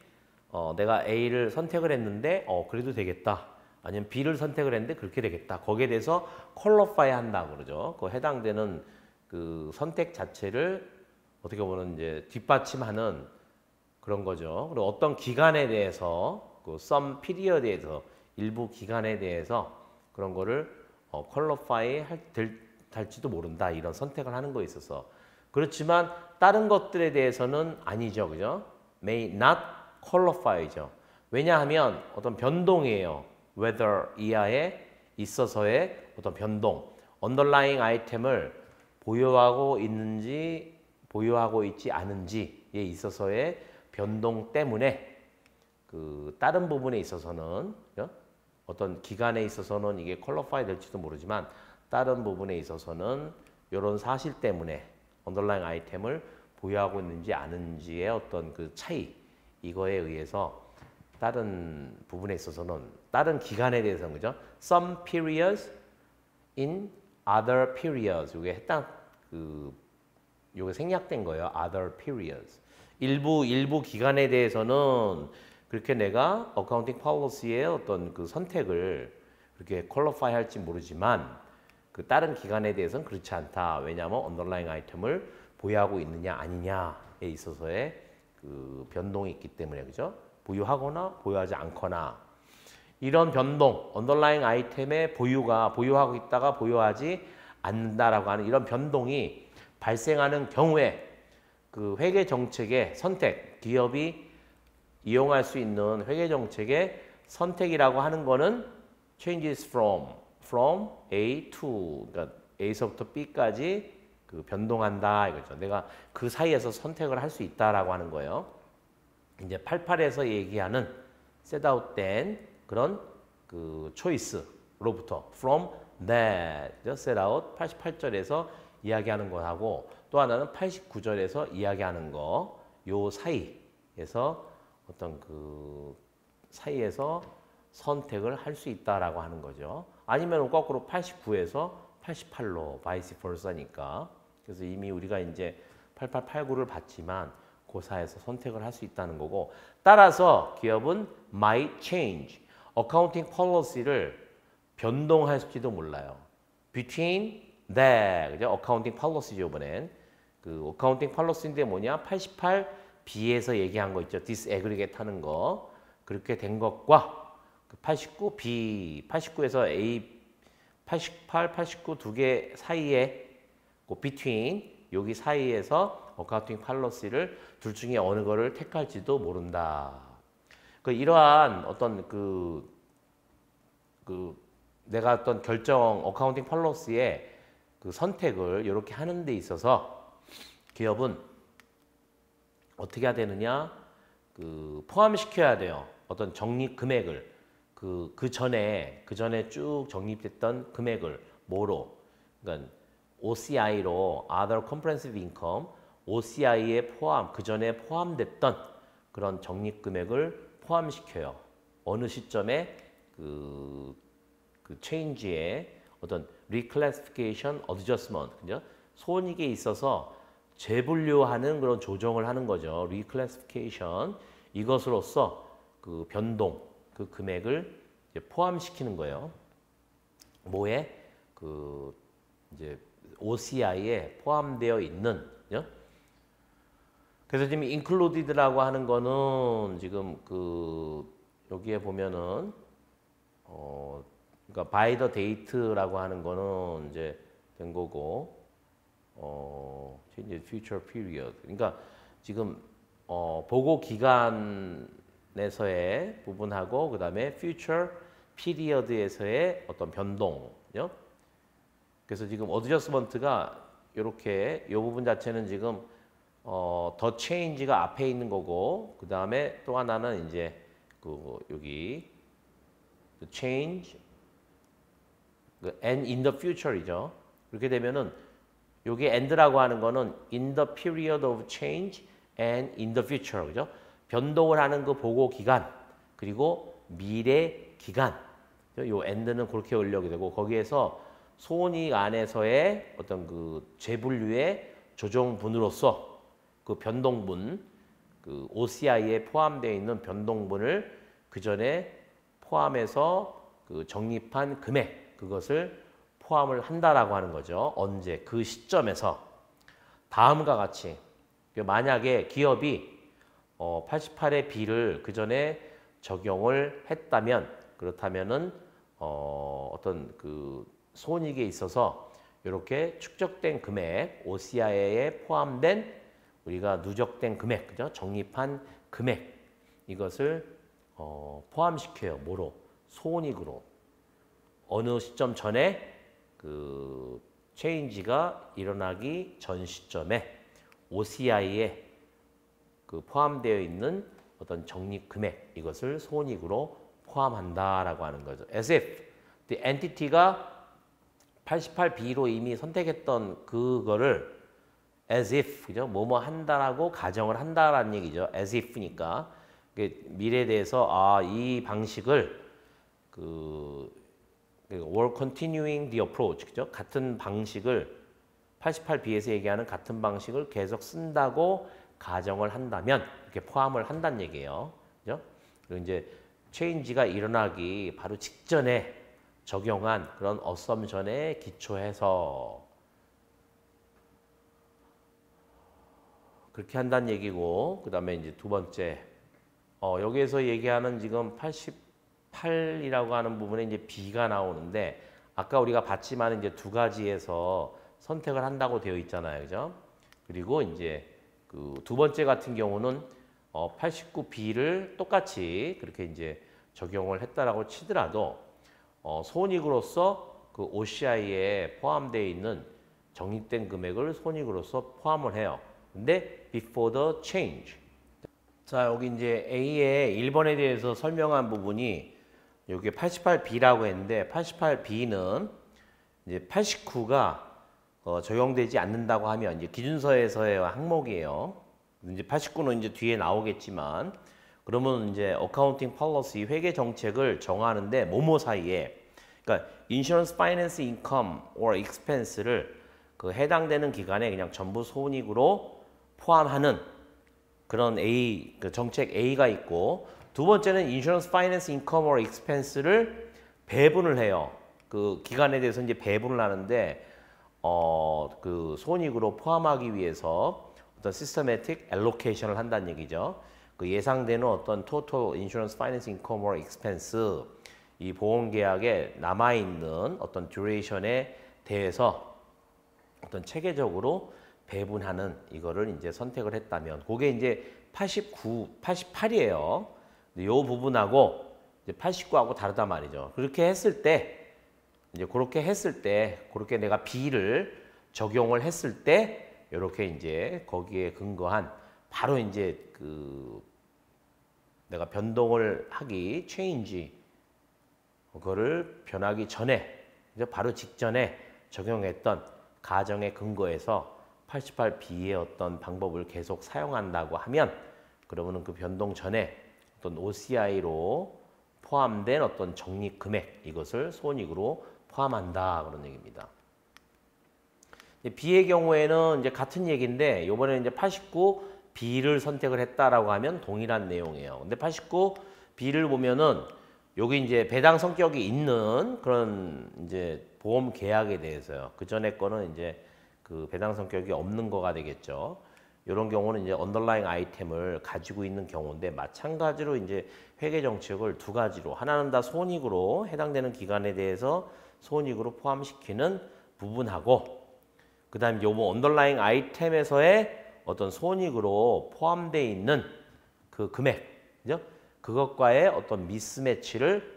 내가 A를 선택을 했는데 그래도 되겠다. 아니면 B를 선택을 했는데 그렇게 되겠다. 거기에 대해서 퀄리파이 한다 그러죠. 그 해당되는 그 선택 자체를 어떻게 보면 이제 뒷받침하는 그런 거죠. 그리고 어떤 기간에 대해서 그 some period에 대해서 일부 기간에 대해서 그런 거를 퀄리파이 할지도 모른다. 이런 선택을 하는 거에 있어서 그렇지만 다른 것들에 대해서는 아니죠. 그죠? may not qualify죠. 왜냐하면 어떤 변동이에요. whether 이하에 있어서의 어떤 변동. 언더라잉 아이템을 보유하고 있는지 보유하고 있지 않은지에 있어서의 변동 때문에 그 다른 부분에 있어서는 그죠? 어떤 기간에 있어서는 이게 퀄리파이 될지도 모르지만 다른 부분에 있어서는 이런 사실 때문에 언더라잉 아이템을 보유하고 있는지 아는지의 어떤 그 차이 이거에 의해서 다른 부분에 있어서는 다른 기간에 대해서는 그죠? Some periods in other periods 이게 해당 그 요게 생략된 거예요. Other periods 일부 기간에 대해서는 그렇게 내가 어카운팅 폴리시의 어떤 그 선택을 그렇게 퀄리파이 할지 모르지만 그 다른 기간에 대해서는 그렇지 않다. 왜냐하면 언더라잉 아이템을 보유하고 있느냐 아니냐에 있어서의 그 변동이 있기 때문에 그죠? 보유하거나 보유하지 않거나 이런 변동, 언더라잉 아이템의 보유하고 있다가 보유하지 않는다라고 하는 이런 변동이 발생하는 경우에 그 회계 정책의 선택, 기업이 이용할 수 있는 회계 정책의 선택이라고 하는 거는 changes from A to, 그러니까 A서부터 B까지 그 변동한다 이거죠. 내가 그 사이에서 선택을 할 수 있다라고 하는 거예요. 이제 88에서 얘기하는 셋아웃된 그런 그 초이스로부터 from that 셋아웃 88절에서 이야기하는 거하고 또 하나는 89절에서 이야기하는 거 요 사이에서 어떤 그 사이에서 선택을 할 수 있다라고 하는 거죠. 아니면 거꾸로 89에서 88로 바이스 벌사니까 그래서 이미 우리가 이제 88, 89를 봤지만 그 사이에서 선택을 할 수 있다는 거고 따라서 기업은 might change 어카운팅 폴리시를 변동할지도 몰라요. between that 그죠? 어카운팅 폴리시죠 이번엔 그 어카운팅 폴리시인데 뭐냐 88B에서 얘기한 거 있죠. 디스애그리게이트 하는 거 그렇게 된 것과 89B 89에서 A 88, 89 두 개 사이에 그 between 여기 사이에서 어카운팅 폴리시를 둘 중에 어느 거를 택할지도 모른다. 그 이러한 어떤 그 내가 어떤 결정 어카운팅 폴리시의 그 선택을 이렇게 하는 데 있어서 기업은 어떻게 해야 되느냐? 그 포함시켜야 돼요. 어떤 적립 금액을 그 전에 쭉 적립됐던 금액을 뭐로? 그러니까 OCI로 Other Comprehensive Income, OCI에 포함 그 전에 포함됐던 그런 적립 금액을 포함시켜요. 어느 시점에 그 change의 어떤 reclassification, adjustment, 그죠? 손익에 있어서 재분류하는 그런 조정을 하는 거죠. reclassification 이것으로써 그 변동, 그 금액을 이제 포함시키는 거예요. 뭐에 그 이제 OCI에 포함되어 있는, 그죠? 그래서 지금 included라고 하는 거는 지금 그 여기에 보면은 그러니까 by the date라고 하는 거는 이제 된 거고 change future period. 그러니까 지금 보고 기간에서의 부분하고 그다음에 future period에서의 어떤 변동요. 그래서 지금 adjustment가 이렇게 이 부분 자체는 지금 더 change가 앞에 있는 거고 그다음에 또 하나는 이제 그 여기 the change and in the future이죠. 그렇게 되면은 여기 and라고 하는 거는 in the period of change and in the future. 그죠? 변동을 하는 그 보고 기간 그리고 미래 기간. 요 and는 그렇게 올려게 되고 거기에서 손익 안에서의 어떤 그 재분류의 조정분으로서 그 변동분 그 OCI에 포함되어 있는 변동분을 그 전에 포함해서 그 적립한 금액 그것을 포함을 한다라고 하는 거죠. 언제 그 시점에서 다음과 같이 만약에 기업이 88의 B를 그 전에 적용을 했다면 그렇다면은 어떤 그 손익에 있어서 이렇게 축적된 금액 OCI에 포함된 우리가 누적된 금액 그죠? 적립한 금액 이것을 포함시켜요. 뭐로? 손익으로. 어느 시점 전에 그 체인지가 일어나기 전 시점에 OCI에 그 포함되어 있는 어떤 적립 금액 이것을 손익으로 포함한다라고 하는 거죠. As if the entity가 88B로 이미 선택했던 그거를 as if 그죠? 뭐뭐 한다라고 가정을 한다라는 얘기죠. as if니까 미래에 대해서 이 방식을 we're continuing the approach 그죠? 같은 방식을 88B에서 얘기하는 같은 방식을 계속 쓴다고 가정을 한다면 이렇게 포함을 한다는 얘기예요. 그죠? 그리고 이제 체인지가 일어나기 바로 직전에 적용한 그런 어썸션에 기초해서 그렇게 한다는 얘기고 그다음에 이제 두 번째 여기에서 얘기하는 지금 88이라고 하는 부분에 이제 B가 나오는데 아까 우리가 봤지만 이제 두 가지에서 선택을 한다고 되어 있잖아요. 그죠? 그리고 이제 그 두 번째 같은 경우는 89B를 똑같이 그렇게 이제 적용을 했다라고 치더라도 손익으로서 그 OCI에 포함되어 있는 적립된 금액을 손익으로서 포함을 해요. 근데 before the change. 자, 여기 이제 A의 1번에 대해서 설명한 부분이 여기 88B라고 했는데 88B는 이제 89가 적용되지 않는다고 하면 이제 기준서에서의 항목이에요. 이제 89는 이제 뒤에 나오겠지만 그러면 이제 어카운팅 폴리시 회계 정책을 정하는데 뭐뭐 사이에 그러니까 insurance finance income or expense를 그 해당되는 기간에 그냥 전부 손익으로 포함하는 그런 A 그 정책 A가 있고 두 번째는 insurance finance income or expense를 배분을 해요. 그 기간에 대해서 이제 배분을 하는데 그 손익으로 포함하기 위해서 어떤 systematic allocation을 한다는 얘기죠. 그 예상되는 어떤 total insurance finance income or expense 이 보험 계약에 남아 있는 어떤 듀레이션에 대해서 어떤 체계적으로 배분하는 이거를 이제 선택을 했다면 그게 이제 89, 88이에요. 이 부분하고 이제 89하고 다르단 말이죠. 그렇게 했을 때 이제 그렇게 했을 때 그렇게 내가 B를 적용을 했을 때 이렇게 이제 거기에 근거한 바로 이제 그 내가 변동을 하기 change 그거를 변하기 전에 이제 바로 직전에 적용했던 가정에 근거해서 88B의 어떤 방법을 계속 사용한다고 하면 그러면은 그 변동 전에 어떤 OCI로 포함된 어떤 적립 금액 이것을 손익으로 포함한다 그런 얘기입니다. B의 경우에는 이제 같은 얘기인데 이번에 이제 89B를 선택을 했다라고 하면 동일한 내용이에요. 근데 89B를 보면은 여기 이제 배당 성격이 있는 그런 이제 보험 계약에 대해서요. 그 전에 거는 이제 그 배당 성격이 없는 거가 되겠죠. 이런 경우는 이제 언더라잉 아이템을 가지고 있는 경우인데 마찬가지로 이제 회계 정책을 두 가지로 하나는 다 손익으로 해당되는 기간에 대해서 손익으로 포함시키는 부분하고 그다음 요번 언더라잉 아이템에서의 어떤 손익으로 포함되어 있는 그 금액, 그죠? 그것과의 어떤 미스매치를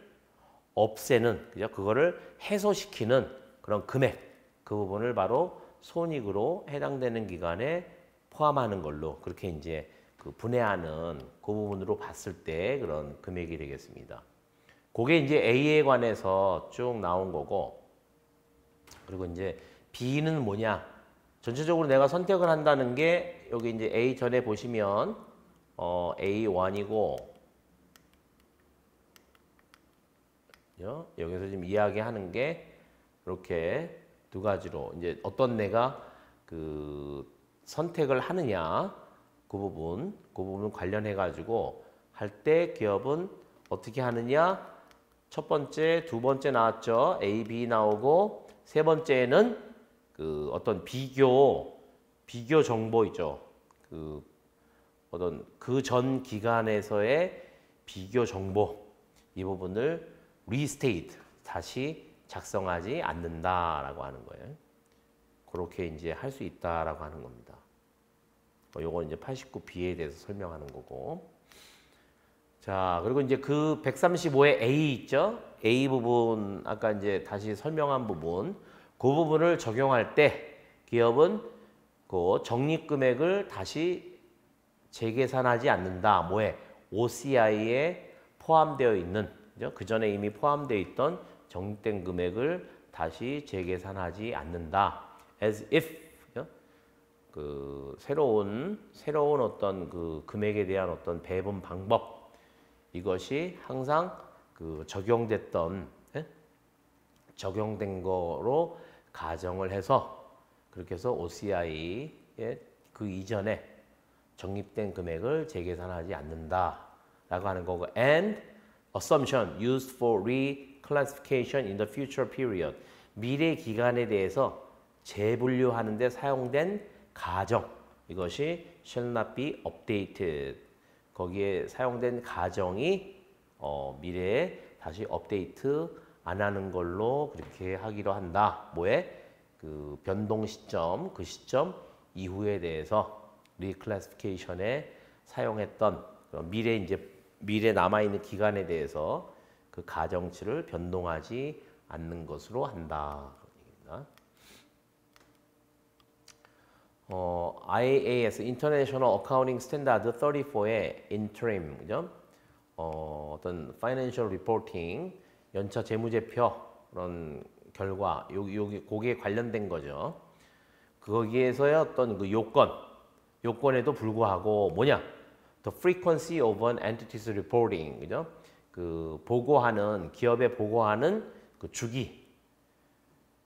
없애는, 그죠? 그거를 해소시키는 그런 금액, 그 부분을 바로 손익으로 해당되는 기간에 포함하는 걸로 그렇게 이제 그 분해하는 그 부분으로 봤을 때 그런 금액이 되겠습니다. 그게 이제 A에 관해서 쭉 나온 거고, 그리고 이제 B는 뭐냐? 전체적으로 내가 선택을 한다는 게 여기 이제 A 전에 보시면 A1이고 여기서 지금 이야기하는 게 이렇게 두 가지로 이제 어떤 내가 그 선택을 하느냐 그 부분 관련해 가지고 할 때 기업은 어떻게 하느냐 첫 번째, 두 번째 나왔죠. A, B 나오고 세 번째는 그 어떤 비교 정보 있죠. 그 어떤 그 전 기간에서의 비교 정보 이 부분을 restate 다시 작성하지 않는다라고 하는 거예요. 그렇게 이제 할 수 있다라고 하는 겁니다. 요건 이제 89B에 대해서 설명하는 거고. 자, 그리고 이제 그 135의 A 있죠? A 부분 아까 이제 다시 설명한 부분 그 부분을 적용할 때 기업은 그 적립 금액을 다시 재계산하지 않는다. 뭐에? OCI에 포함되어 있는 그 전에 이미 포함되어 있던 적립된 금액을 다시 재계산하지 않는다. As if 그 새로운 어떤 그 금액에 대한 어떤 배분 방법 이것이 항상 그 적용된 거로 가정을 해서 그렇게 해서 OCI의 그 이전에 적립된 금액을 재계산하지 않는다라고 하는 거고 and assumption used for reclassification in the future period 미래 기간에 대해서 재분류하는 데 사용된 가정 이것이 shall not be updated 거기에 사용된 가정이 미래에 다시 업데이트 안 하는 걸로 그렇게 하기로 한다. 뭐에? 그 변동 시점, 그 시점 이후에 대해서 리클래시피케이션에 사용했던 미래 남아 있는 기간에 대해서 그 가정치를 변동하지 않는 것으로 한다. IAS International Accounting Standard 34의 interim, 그죠? 어떤 financial reporting, 연차 재무제표 그런 결과, 거기에 관련된 거죠. 거기에서의 어떤 그 요건에도 불구하고 뭐냐? The frequency of an entity's reporting, 그죠? 그 기업에 보고하는 그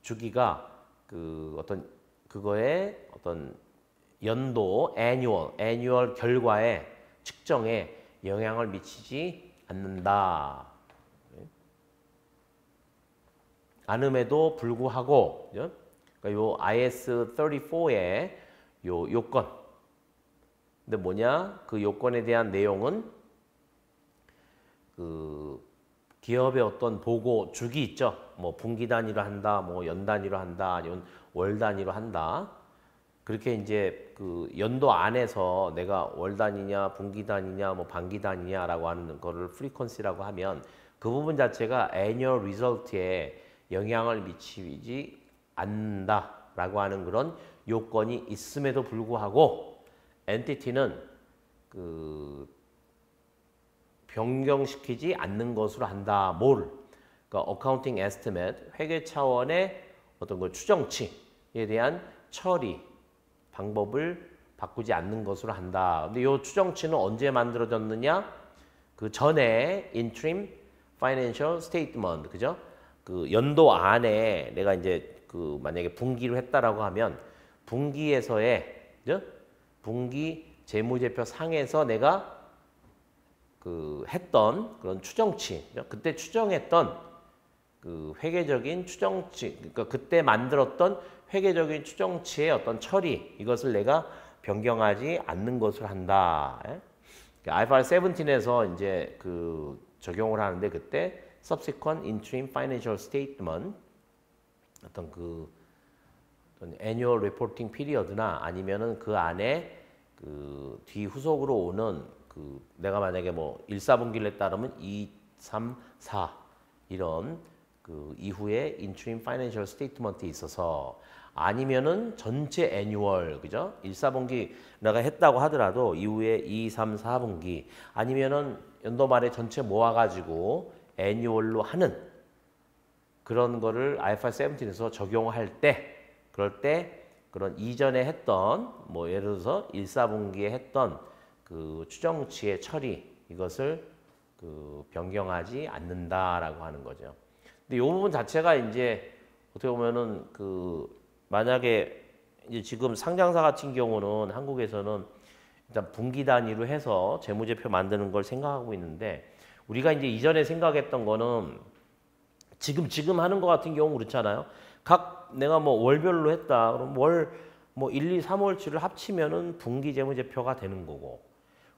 주기가 그 어떤 그거에 어떤 연도 annual 결과에 측정에 영향을 미치지 않는다. 않음에도 불구하고, 그러니까 요 IS 34의 요 요건. 근데 뭐냐? 그 요건에 대한 내용은 그 기업의 어떤 보고 주기 있죠. 뭐 분기 단위로 한다, 뭐 연 단위로 한다, 아니면 월 단위로 한다. 그렇게 이제 그 연도 안에서 내가 월 단위냐, 분기 단위냐, 뭐 반기 단위냐라고 하는 거를 프리퀀시라고 하면 그 부분 자체가 annual result에 영향을 미치지 않는다라고 하는 그런 요건이 있음에도 불구하고 엔티티는 그 변경시키지 않는 것으로 한다. 그러니까 어카운팅 에스티메이트, 회계 차원의 어떤 그 추정치에 대한 처리 방법을 바꾸지 않는 것으로 한다. 근데 이 추정치는 언제 만들어졌느냐? 그 전에 interim financial statement, 그죠? 그 연도 안에 내가 이제 그 만약에 분기로 했다라고 하면 분기에서의, 그죠? 분기 재무제표 상에서 내가 그 했던 그런 추정치, 그때 추정했던 그 회계적인 추정치, 그러니까 그때 만들었던 회계적인 추정치의 어떤 처리, 이것을 내가 변경하지 않는 것을 한다. IFRS 17에서 이제 그 적용을 하는데 그때 subsequent interim financial statement 어떤 그 annual reporting period나 아니면은 그 안에 그 뒤 후속으로 오는 그 내가 만약에 뭐 1, 4분기를 했다 그러면 2, 3, 4 이런 그 이후에 interim financial statement이 있어서 아니면은 전체 애뉴얼, 그죠? 1, 4분기 내가 했다고 하더라도 이후에 2, 3, 4분기 아니면은 연도 말에 전체 모아가지고 애뉴얼로 하는 그런 거를 IFRS 17에서 적용할 때 그럴 때 그런 이전에 했던 뭐 예를 들어서 1, 4분기에 했던 그 추정치의 처리 이것을 그 변경하지 않는다라고 하는 거죠. 근데 이 부분 자체가 이제 어떻게 보면은 그 만약에 이제 지금 상장사 같은 경우는 한국에서는 일단 분기 단위로 해서 재무제표 만드는 걸 생각하고 있는데 우리가 이제 이전에 생각했던 거는 지금 하는 거 같은 경우 그렇잖아요. 내가 뭐 월별로 했다. 그럼 뭐 1, 2, 3월치를 합치면은 분기 재무제표가 되는 거고.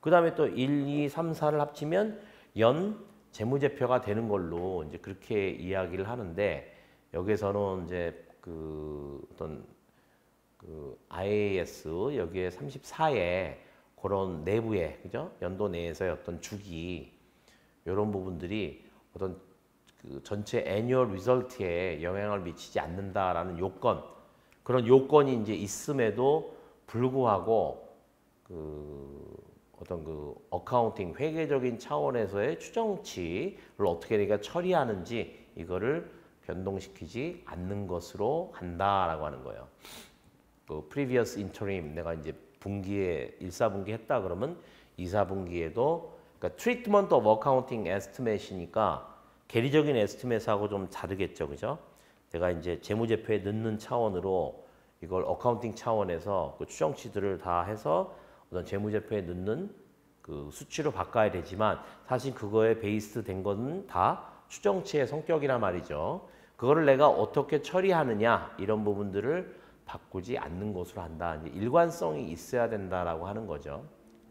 그다음에 또 1, 2, 3, 4를 합치면 연 재무제표가 되는 걸로 이제 그렇게 이야기를 하는데 여기서는 이제 그 어떤 그 IAS 여기에 34에 그런 내부에 그죠? 연도 내에서의 어떤 주기 이런 부분들이 어떤 그 전체 애뉴얼 리설트에 영향을 미치지 않는다라는 그런 요건이 이제 있음에도 불구하고 그 어떤 그 어카운팅 회계적인 차원에서의 추정치를 어떻게 내가 처리하는지 이거를 변동시키지 않는 것으로 한다라고 하는 거예요. 그 previous interim 내가 이제 분기에 1, 4분기 했다 그러면 2, 4분기에도 그러니까 treatment of accounting estimate이니까 계리적인 에스티메이트하고 좀 다르겠죠, 그죠? 내가 이제 재무제표에 넣는 차원으로 이걸 어카운팅 차원에서 그 추정치들을 다 해서 어떤 재무제표에 넣는 그 수치로 바꿔야 되지만 사실 그거에 베이스 된 거는 다 추정치의 성격이란 말이죠. 그거를 내가 어떻게 처리하느냐 이런 부분들을 바꾸지 않는 것으로 한다. 이제 일관성이 있어야 된다라고 하는 거죠.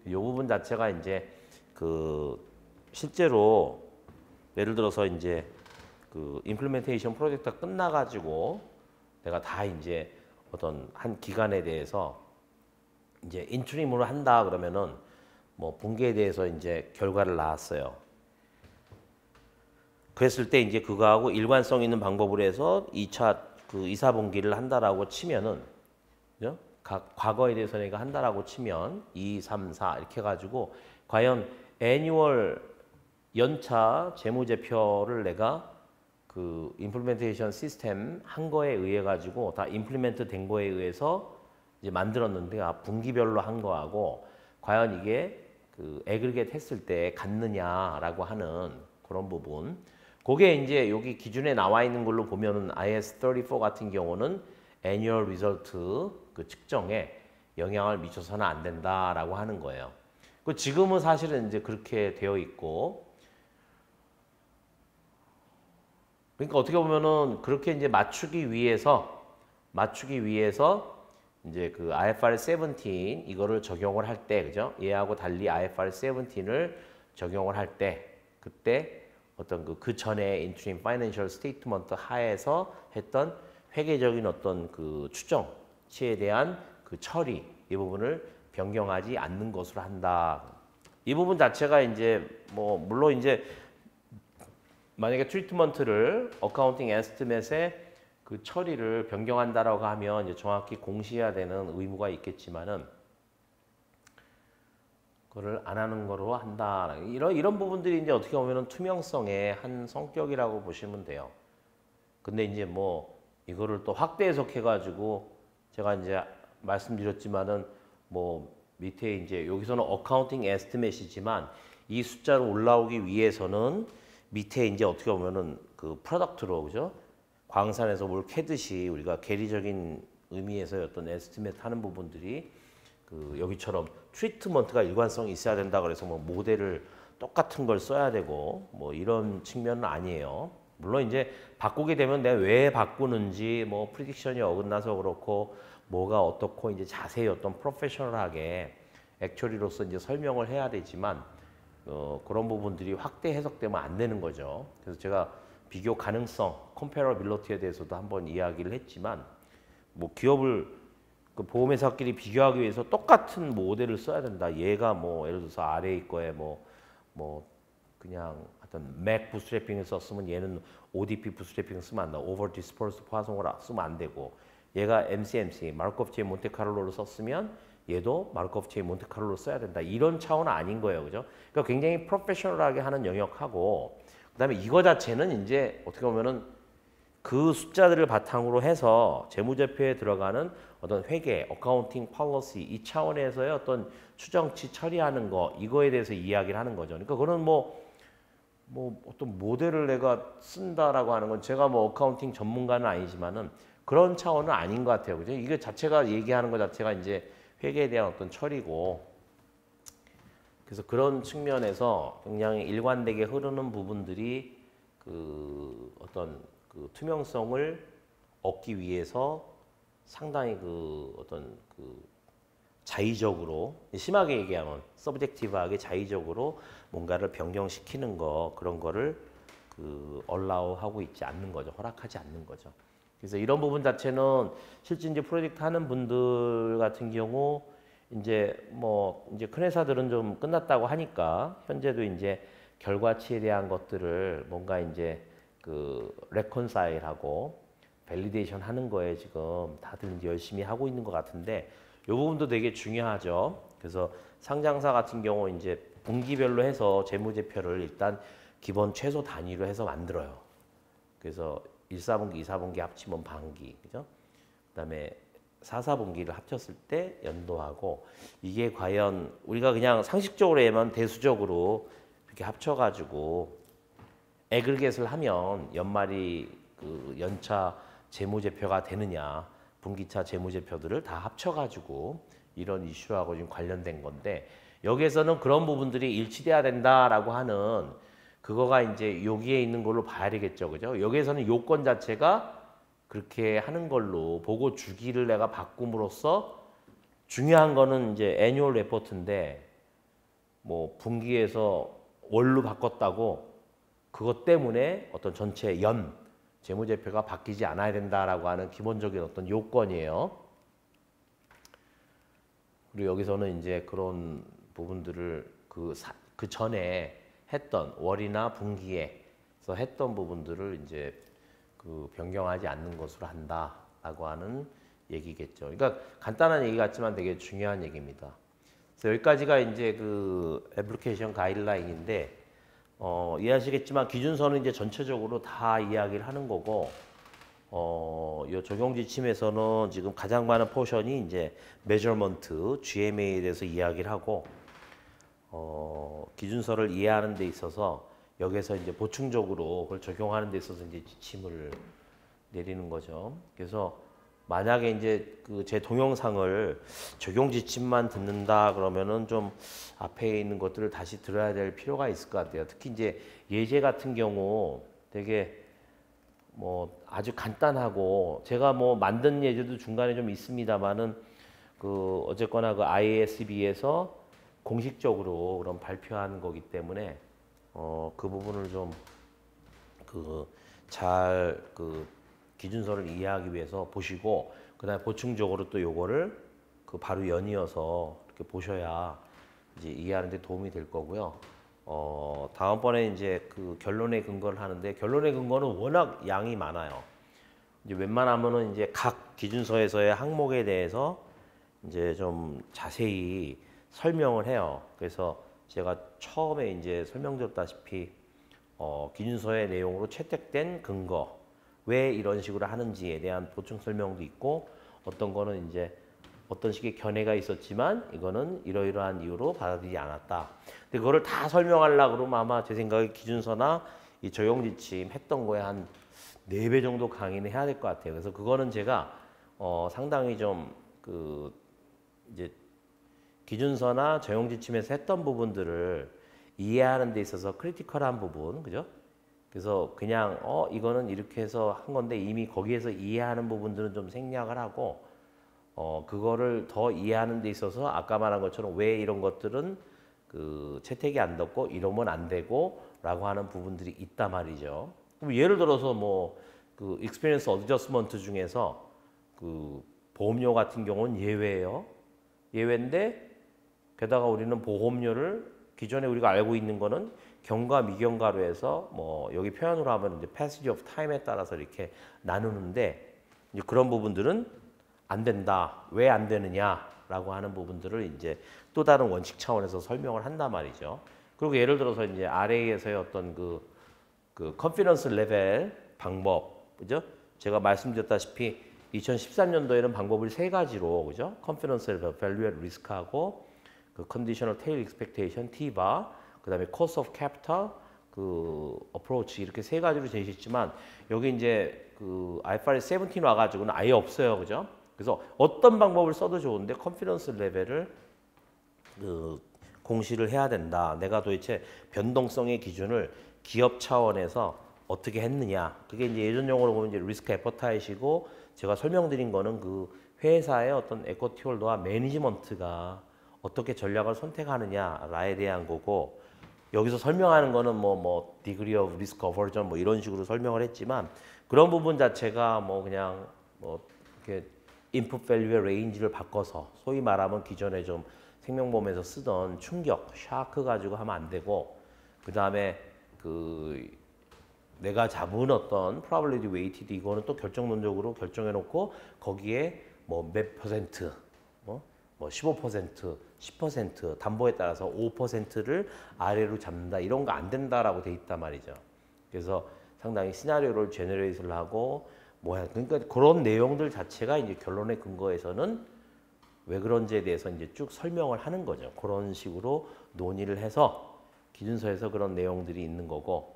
이 부분 자체가 이제 그 실제로 예를 들어서 이제 그 임플리멘테이션 프로젝트가 끝나가지고 내가 다 이제 어떤 한 기간에 대해서 이제 인트림으로 한다 그러면은 뭐 분기에 대해서 이제 결과를 낳았어요. 그랬을 때 이제 그거하고 일관성 있는 방법으로 해서 2차 그 2, 4분기를 한다라고 치면은 그죠? 각 과거에 대해서 내가 한다라고 치면 2, 3, 4 이렇게 해가지고 과연 애뉴얼 연차 재무제표를 내가 그 임플리멘테이션 시스템 한 거에 의해 가지고 다 임플리멘트 된 거에 의해서 이제 만들었는데 분기별로 한 거하고 과연 이게 그 애그리게이트 했을 때 같느냐라고 하는 그런 부분. 그게 이제 여기 기준에 나와 있는 걸로 보면은 IS34 같은 경우는 annual result 그 측정에 영향을 미쳐서는 안 된다라고 하는 거예요. 그 지금은 사실은 이제 그렇게 되어 있고, 그러니까 어떻게 보면은 그렇게 이제 맞추기 위해서 이제 그 IFRS 17 이거를 적용을 할 때, 그죠? 얘하고 달리 IFRS 17을 적용을 할 때, 그때 어떤 그 전에 인트림 파이낸셜 스테이트먼트 하에서 했던 회계적인 어떤 그 추정치에 대한 그 처리 이 부분을 변경하지 않는 것으로 한다. 이 부분 자체가 이제 뭐 물론 이제 만약에 트리트먼트를 어카운팅 에스티메이트의 그 처리를 변경한다라고 하면 이제 정확히 공시해야 되는 의무가 있겠지만은 그거를 안 하는 거로 한다. 이런 부분들이 이제 어떻게 보면은 투명성의 한 성격이라고 보시면 돼요. 근데 이제 뭐 이거를 또 확대 해석해가지고 제가 이제 말씀드렸지만은 뭐 밑에 이제 여기서는 어카운팅 에스티메이트이지만 이 숫자로 올라오기 위해서는 밑에 이제 어떻게 보면은 그 프로덕트로 그죠? 광산에서 뭘 캐듯이 우리가 계리적인 의미에서 어떤 에스티메이트 하는 부분들이 그 여기처럼 트리트먼트가 일관성이 있어야 된다 그래서 뭐 모델을 똑같은 걸 써야 되고 뭐 이런 측면은 아니에요. 물론 이제 바꾸게 되면 내가 왜 바꾸는지 뭐 프리딕션이 어긋나서 그렇고 뭐가 어떻고 이제 자세히 어떤 프로페셔널하게 액츄리로서 이제 설명을 해야 되지만 그런 부분들이 확대 해석되면 안 되는 거죠. 그래서 제가 비교 가능성, 컴패러빌리티에 대해서도 한번 이야기를 했지만 뭐 기업을 그 보험회사끼리 비교하기 위해서 똑같은 모델을 써야 된다. 얘가 뭐 예를 들어서 RA 거에 뭐 그냥 어떤 맥 부스트래핑을 썼으면 얘는 ODP 부스트래핑을 쓰면 안 돼. 오버 디스퍼스 파송을 쓰면 안 되고 얘가 MCMC 마르코프 체인 몬테카를로를 썼으면 얘도 마르코프 체인 몬테카를로 써야 된다. 이런 차원은 아닌 거예요. 그죠? 그러니까 굉장히 프로페셔널하게 하는 영역하고 그다음에 이거 자체는 이제 어떻게 보면은 그 숫자들을 바탕으로 해서 재무제표에 들어가는 어떤 회계, 어카운팅 폴리시 이 차원에서의 어떤 추정치 처리하는 거 이거에 대해서 이야기를 하는 거죠. 그러니까 그런 뭐 어떤 모델을 내가 쓴다라고 하는 건 제가 뭐 어카운팅 전문가는 아니지만은 그런 차원은 아닌 것 같아요. 그죠? 이게 자체가 얘기하는 것 자체가 이제 회계에 대한 어떤 처리고 그래서 그런 측면에서 굉장히 일관되게 흐르는 부분들이 그 어떤 그 투명성을 얻기 위해서 상당히 그 어떤 그 자의적으로 심하게 얘기하면 서브젝티브하게 자의적으로 뭔가를 변경시키는 거 그런 거를 그 얼라우하고 있지 않는 거죠. 허락하지 않는 거죠. 그래서 이런 부분 자체는 실제 이제 프로젝트 하는 분들 같은 경우 이제 뭐 이제 큰 회사들은 좀 끝났다고 하니까 현재도 이제 결과치에 대한 것들을 뭔가 이제 그 레콘사일하고 밸리데이션 하는 거에 지금 다들 이제 열심히 하고 있는 것 같은데 이 부분도 되게 중요하죠. 그래서 상장사 같은 경우 이제 분기별로 해서 재무제표를 일단 기본 최소 단위로 해서 만들어요. 그래서 1, 4분기, 2, 4분기 합치면 반기, 그죠? 그다음에 4, 4분기를 합쳤을 때 연도하고 이게 과연 우리가 그냥 상식적으로 하면 대수적으로 이렇게 합쳐가지고 애글겟을 하면 연말이 그 연차 재무제표가 되느냐 분기차 재무제표들을 다 합쳐가지고 이런 이슈하고 좀 관련된 건데 여기에서는 그런 부분들이 일치돼야 된다라고 하는 그거가 이제 여기에 있는 걸로 봐야 되겠죠, 그죠? 여기에서는 요건 자체가 그렇게 하는 걸로 보고 주기를 내가 바꿈으로써 중요한 거는 이제 애뉴얼 레포트인데 뭐 분기에서 월로 바꿨다고 그것 때문에 어떤 전체 재무제표가 바뀌지 않아야 된다라고 하는 기본적인 어떤 요건이에요. 그리고 여기서는 이제 그런 부분들을 그 전에 했던 월이나 분기에서 했던 부분들을 이제 그 변경하지 않는 것으로 한다라고 하는 얘기겠죠. 그러니까 간단한 얘기 같지만 되게 중요한 얘기입니다. 그래서 여기까지가 이제 그 애플리케이션 가이드라인인데 이해하시겠지만 기준서는 이제 전체적으로 다 이야기를 하는 거고 이 적용 지침에서는 지금 가장 많은 포션이 이제 measurement, GMA에 대해서 이야기를 하고 기준서를 이해하는 데 있어서 여기서 이제 보충적으로 그걸 적용하는 데 있어서 이제 지침을 내리는 거죠. 그래서 만약에 이제 그 제 동영상을 적용 지침만 듣는다 그러면은 좀 앞에 있는 것들을 다시 들어야 될 필요가 있을 것 같아요. 특히 이제 예제 같은 경우 되게 뭐 아주 간단하고 제가 뭐 만든 예제도 중간에 좀 있습니다만은 그 어쨌거나 그 IASB에서 공식적으로 그런 발표한 거기 때문에 그 부분을 좀 그 잘 그 기준서를 이해하기 위해서 보시고 그다음에 보충적으로 또 요거를 그 바로 연이어서 이렇게 보셔야 이제 이해하는 데 도움이 될 거고요. 다음번에 이제 그 결론에 근거를 하는데 결론의 근거는 워낙 양이 많아요. 이제 웬만하면은 이제 각 기준서에서의 항목에 대해서 이제 좀 자세히 설명을 해요. 그래서 제가 처음에 이제 설명드렸다시피 기준서의 내용으로 채택된 근거, 왜 이런 식으로 하는지에 대한 보충 설명도 있고 어떤 거는 이제 어떤 식의 견해가 있었지만 이거는 이러이러한 이유로 받아들이지 않았다. 근데 그거를 다 설명하려고 그러면 아마 제 생각에 기준서나 이 적용 지침 했던 거에 한 4배 정도 강의는 해야 될 것 같아요. 그래서 그거는 제가 상당히 좀 그 이제 기준서나 적용 지침에서 했던 부분들을 이해하는 데 있어서 크리티컬한 부분, 그죠? 그래서 그냥 이거는 이렇게 해서 한 건데 이미 거기에서 이해하는 부분들은 좀 생략을 하고 그거를 더 이해하는 데 있어서 아까 말한 것처럼 왜 이런 것들은 그 채택이 안 됐고 이러면 안 되고 라고 하는 부분들이 있단 말이죠. 그럼 예를 들어서 뭐 그 experience adjustment 중에서 그 보험료 같은 경우는 예외예요. 예외인데 게다가 우리는 보험료를 기존에 우리가 알고 있는 거는 경과 미경과로 해서 뭐 여기 표현으로 하면 이제 passage of time에 따라서 이렇게 나누는데 이제 그런 부분들은 안 된다. 왜 안 되느냐라고 하는 부분들을 이제 또 다른 원칙 차원에서 설명을 한단 말이죠. 그리고 예를 들어서 이제 RA에서의 어떤 그 컨피던스 레벨 방법, 그죠? 제가 말씀드렸다시피 2013년도에는 방법을 3가지로, 그죠? 컨피던스 레벨, 밸류 앳 리스크하고 그 컨디셔널 테일 익스펙테이션, T바, 그다음에 코스트 오브 캐피탈, 그 어프로치 이렇게 3가지로 제시했지만 여기 이제 그 IFRS 17 와가지고는 아예 없어요, 그죠? 그래서 어떤 방법을 써도 좋은데 컨피던스 레벨을 그 공시를 해야 된다. 내가 도대체 변동성의 기준을 기업 차원에서 어떻게 했느냐. 그게 이제 예전 용어로 보면 이제 리스크 애퍼타이트이고 제가 설명드린 거는 그 회사의 어떤 에쿼티 홀더와 매니지먼트가 어떻게 전략을 선택하느냐에 대한 거고 여기서 설명하는 거는 뭐 degree of risk aversion 뭐 이런 식으로 설명을 했지만 그런 부분 자체가 뭐 그냥 뭐 이렇게 input value의 range를 바꿔서 소위 말하면 기존에 좀 생명보험에서 쓰던 충격, 샤크 가지고 하면 안 되고 그 다음에 그 내가 잡은 어떤 probability weighted 이거는 또 결정론적으로 결정해 놓고 거기에 뭐 몇 퍼센트 뭐 15%, 10% 담보에 따라서 5%를 아래로 잡는다 이런 거 안 된다라고 돼 있단 말이죠. 그래서 상당히 시나리오를 제너레이트를 하고 뭐야 그러니까 그런 내용들 자체가 이제 결론의 근거에서는 왜 그런지에 대해서 이제 쭉 설명을 하는 거죠. 그런 식으로 논의를 해서 기준서에서 그런 내용들이 있는 거고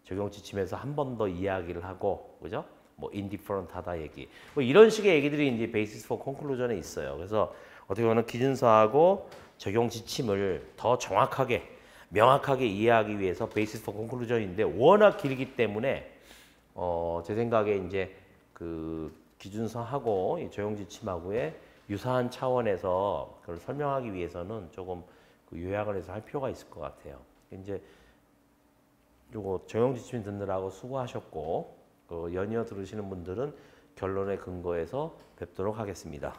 적용 지침에서 한 번 더 이야기를 하고 그죠? 뭐 indifferent하다 얘기 뭐 이런 식의 얘기들이 이제 basis for conclusion에 있어요. 그래서 어떻게 보면 기준서하고 적용 지침을 더 정확하게 명확하게 이해하기 위해서 basis for conclusion인데 워낙 길기 때문에 제 생각에 이제 그 기준서하고 이 적용 지침하고의 유사한 차원에서 그걸 설명하기 위해서는 조금 그 요약을 해서 할 필요가 있을 것 같아요. 이제 요거 정형 지침 듣느라고 수고하셨고 연이어 들으시는 분들은 결론에 근거해서 뵙도록 하겠습니다.